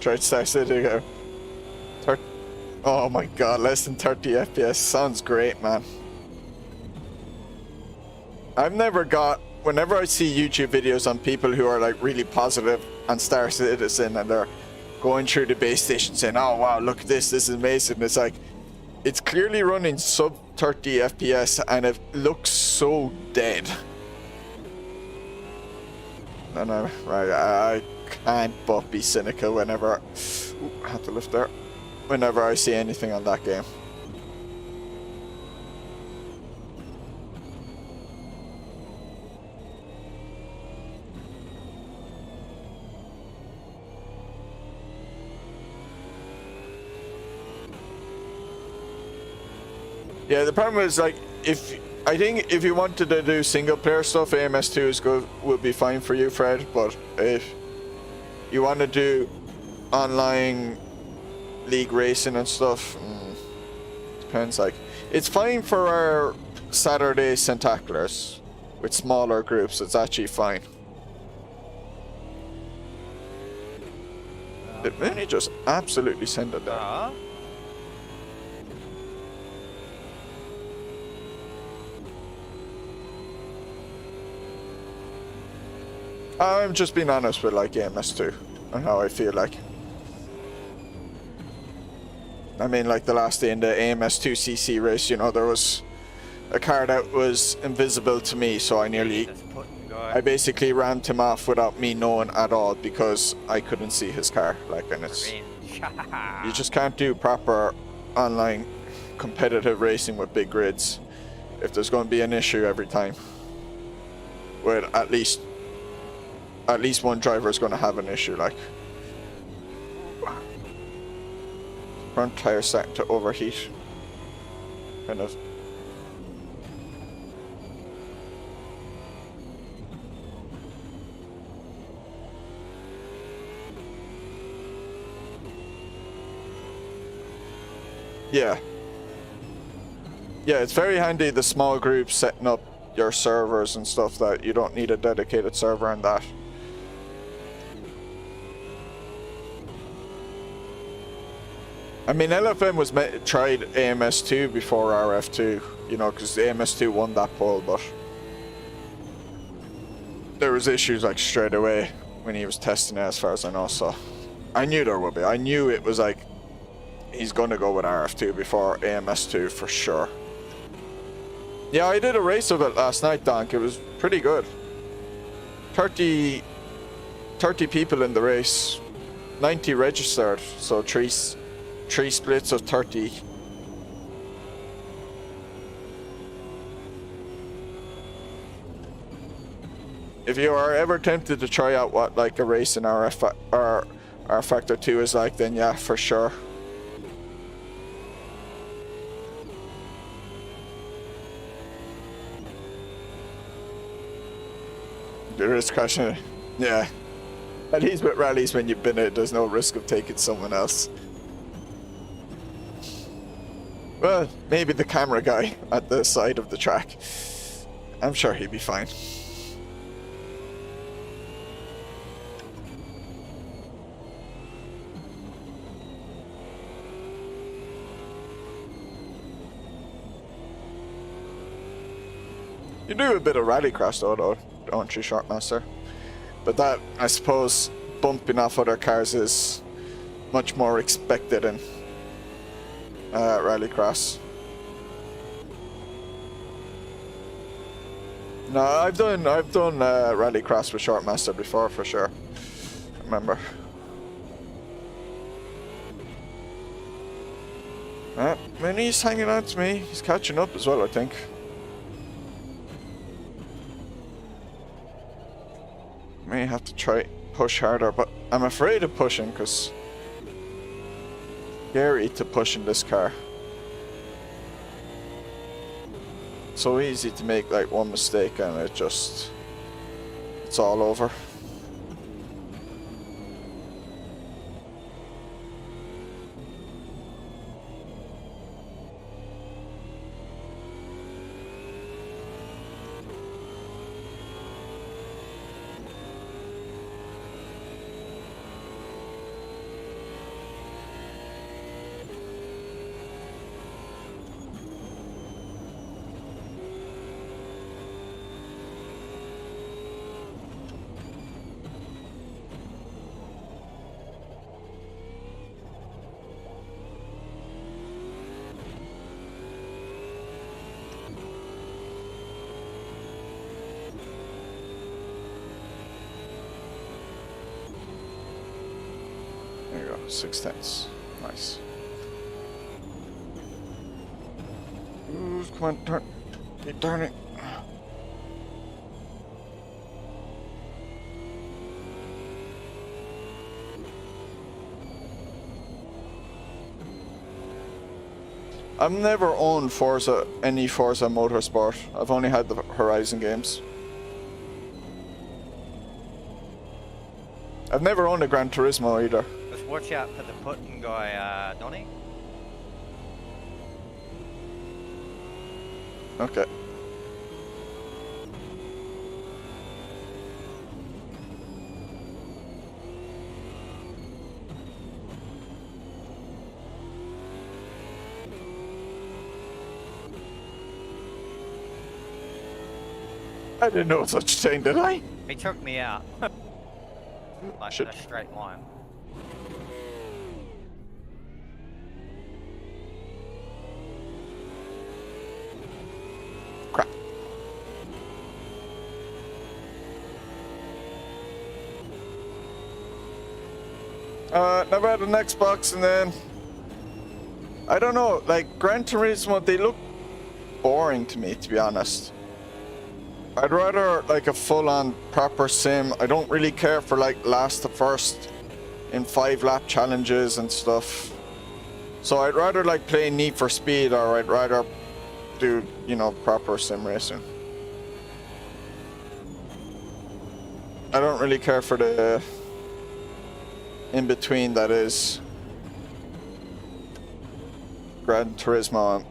Try to start there you go. Oh my god, less than 30 FPS sounds great, man. I've never got, whenever I see YouTube videos on people who are like really positive on Star Citizen and they're going through the base station saying, oh wow, look at this is amazing. It's like, it's clearly running sub 30 FPS and it looks so dead. No, no, right, I can't but be cynical whenever, ooh, I had to lift there, whenever I see anything on that game. Yeah, the problem is like, I think if you wanted to do single player stuff, AMS2 is good, would be fine for you, Fred, but if you want to do online league racing and stuff, depends. Like, it's fine for our Saturday Sendaculars with smaller groups. It's actually fine. Did Mooney just absolutely send it down? I'm just being honest with like AMS2 and how I feel like. I mean, like the last day in the AMS2 CC race, you know, there was a car that was invisible to me, so I nearly, This putting guy. I basically rammed him off without me knowing at all because I couldn't see his car. Like, and it's, Revenge. you just can't do proper online competitive racing with big grids if there's going to be an issue every time. With at least one driver is going to have an issue. Like, front tire starting to overheat. Kind of. Yeah. Yeah, it's very handy, the small groups setting up your servers and stuff, that you don't need a dedicated server and that. I mean, LFM was tried AMS2 before RF2, you know, because AMS2 won that poll, but there was issues like straight away when he was testing it, as far as I know, so I knew there would be. I knew it was like, he's going to go with RF2 before AMS2 for sure. Yeah, I did a race of it last night, Donk. It was pretty good. 30 people in the race, 90 registered, so three splits of 30. If you are ever tempted to try out what like a race in R Factor 2 is like, then yeah, for sure. There is crashing. Yeah. At least with rallies, when you've been it, there's no risk of taking someone else. Well, maybe the camera guy at the side of the track. I'm sure he'd be fine. You do a bit of rallycross though, don't you, Shortmaster? But that, I suppose, bumping off other cars is much more expected in rallycross. No, I've done rallycross with Shortmaster before for sure. I remember. When he's hanging on to me, he's catching up as well, I think. May have to try push harder, but I'm afraid of pushing because scary to push in this car. So easy to make like one mistake and it's all over. There you go, 6/10. Nice. Ooh, come on, darn it. I've never owned any Forza Motorsport. I've only had the Horizon games. I've never owned a Gran Turismo either. Just watch out for the putting guy, Donnie. Okay. I didn't know such a thing, did I? He took me out. Like in a straight line. Never had an Xbox, and then I don't know, like Gran Turismo, they look boring to me, to be honest. I'd rather like a full-on proper sim. I don't really care for like last to first in 5-lap challenges and stuff. So I'd rather like play Need for Speed, or I'd rather do, you know, proper sim racing. I don't really care for the in-between that is Gran Turismo.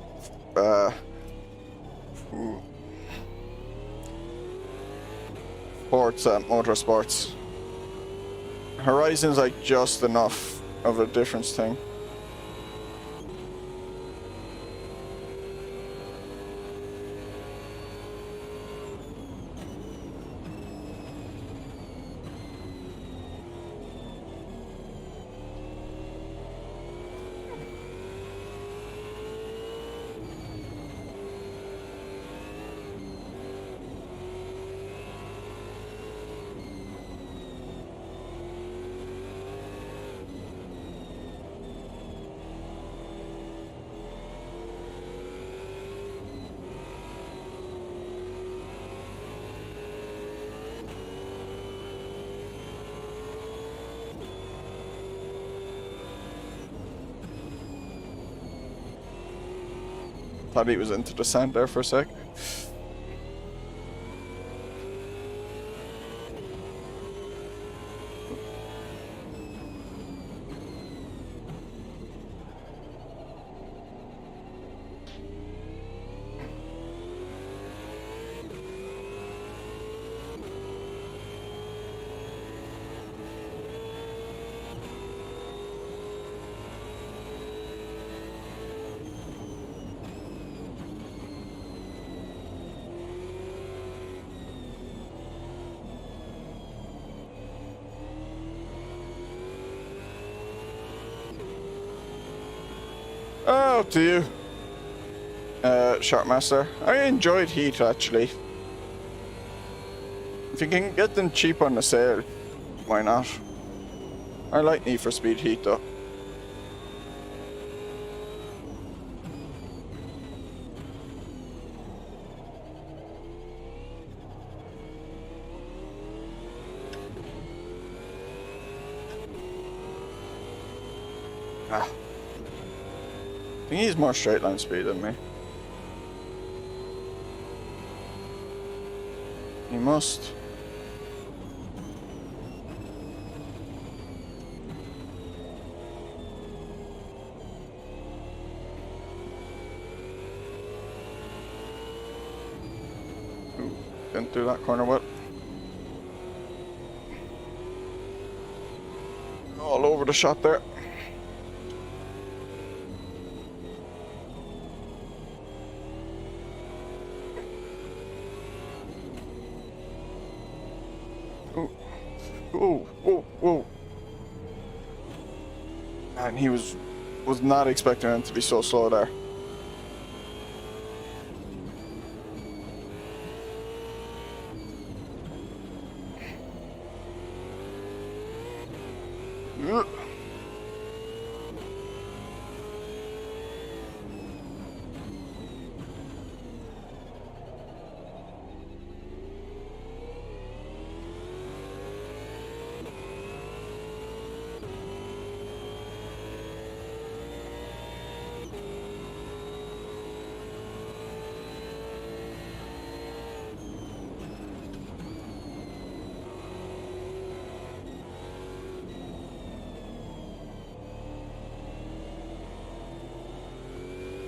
Motorsports. Horizon's like just enough of a difference thing. Thought he was into the sand there for a sec. Oh, up to you, Sharkmaster. I enjoyed Heat, actually. If you can get them cheap on the sale, why not? I like Need for Speed Heat, though. Ah. I think he's more straight line speed than me. He must. Ooh, didn't do that corner well. All over the shot there. Whoa. And he was not expecting him to be so slow there.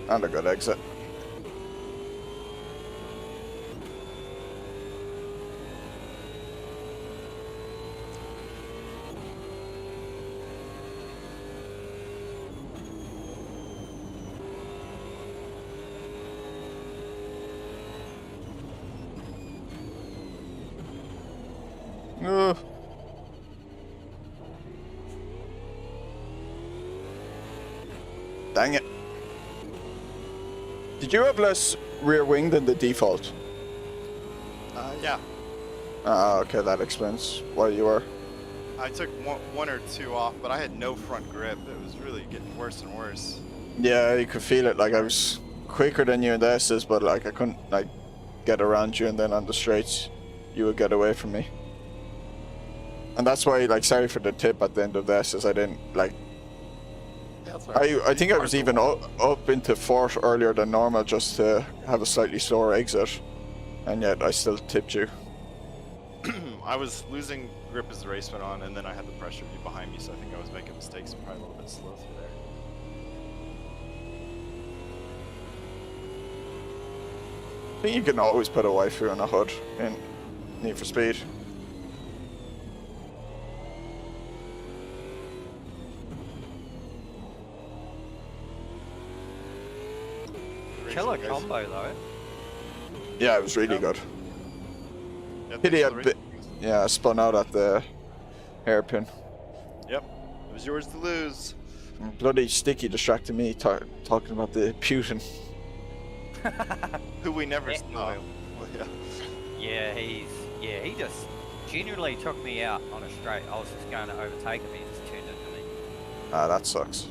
And a good exit. Dang it. Did you have less rear wing than the default? Yeah. Ah, okay, that explains why you were. I took one or two off, but I had no front grip. It was really getting worse and worse. Yeah, you could feel it. Like I was quicker than you in the S's, but like I couldn't like get around you, and then on the straights, you would get away from me. And that's why, like, sorry for the tip at the end of the S's. I didn't like. I think I was even up into fourth earlier than normal just to have a slightly slower exit, and yet I still tipped you. I was losing grip as the race went on, and then I had the pressure of you behind me, so I think I was making mistakes and probably a little bit slow through there. I think you can always put a waifu on a hood in Need for Speed. Killer combo though. Yeah, it was really Yeah. good. Yeah, Pity thanks a for the bit. race. Yeah, I spun out at the hairpin. Yep, it was yours to lose. Bloody Sticky distracted me talking about the Putin. Who we never Yeah. saw. Well, yeah. Yeah, he just genuinely took me out on a straight. I was just going to overtake him, he just turned into me. Ah, that sucks.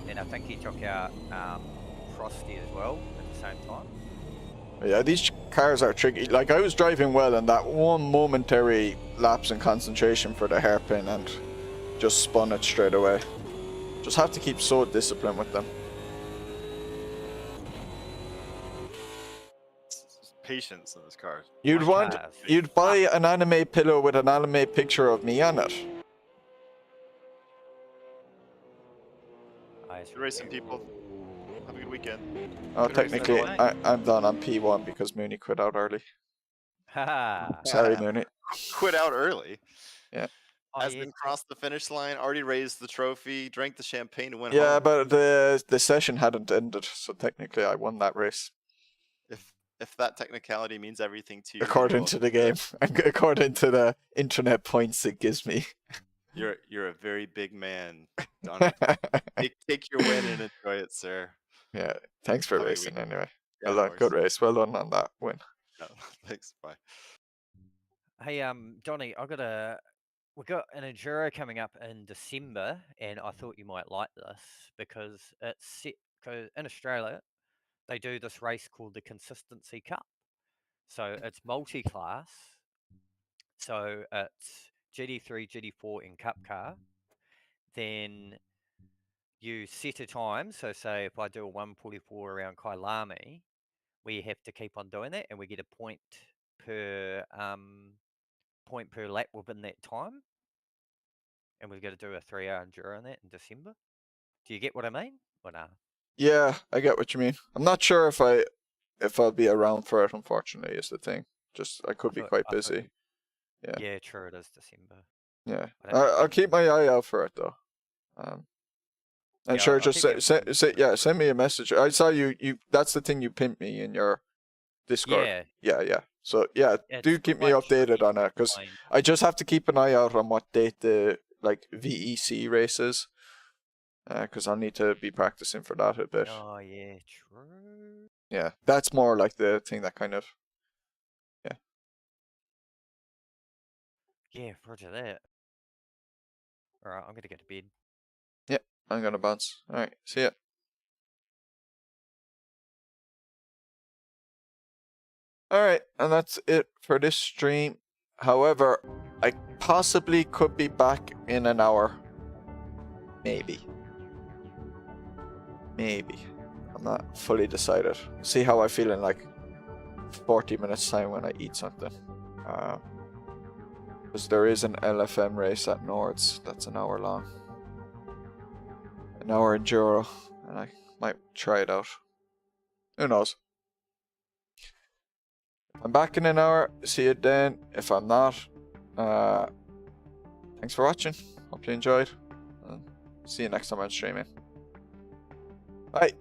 And I think he took out Frosty as well at the same time. Yeah, these cars are tricky. Like, I was driving well, and that one momentary lapse in concentration for the hairpin, and just spun it straight away. Just have to keep so disciplined with them. It's patience in this car. You'd want, cars. you'd buy an anime pillow with an anime picture of me on it. Good racing, people. Have a good weekend. Oh, Good race, technically, everyone. I'm done on P1 because Mooney quit out early. Haha. Sorry, Mooney. Quit out early. Oh, Has yeah. been crossed the finish line, already raised the trophy, drank the champagne, and went Yeah, home. but the session hadn't ended, so technically I won that race. If that technicality means everything to you, then According you're to the welcome game. And according to the internet points it gives me. You're a very big man, Donald. Take your win and enjoy it, sir. Yeah, thanks for Have a good racing weekend. anyway. Yeah, Well of done, good course. race. Well done on that win. No, thanks. Bye. Hey, Donny, we got an enduro coming up in December, and I thought you might like this because it's set. Cause in Australia, they do this race called the Consistency Cup. So it's multi-class. So it's GT3, GT4 in Cup car. Then you set a time. So say if I do a 144 around Kailami, we have to keep on doing that, and we get a point per lap within that time. And we've got to do a 3-hour enduro on that in December. Do you get what I mean? Or nah? Yeah, I get what you mean. I'm not sure if I'll be around for it, unfortunately, is the thing. Just I could be quite I thought busy. Yeah. Yeah, true. It is December. Yeah. I don't know I'll when- keep my eye out for it though. And Yeah, sure, I'll just keep send me a message. I saw you that's the thing you pinned me in your Discord. Yeah, Yeah. So yeah, it's do keep me quite updated tricky on to it, because explain. I just have to keep an eye out on what date the like VEC races, because I'll need to be practicing for that a bit. Oh yeah, true. Yeah, that's more like the thing that kind of. Yeah, roger that. All right, I'm gonna go to bed. I'm gonna bounce. All right, see ya. All right, and that's it for this stream. However, I possibly could be back in an hour. Maybe. I'm not fully decided. See how I feel in like 40 minutes time when I eat something. Because there is an LFM race at Nords that's an hour long. An hour enduro, and I might try it out. Who knows? If I'm back in an hour, see you then. If I'm not, thanks for watching. Hope you enjoyed. See you next time I'm streaming. Bye.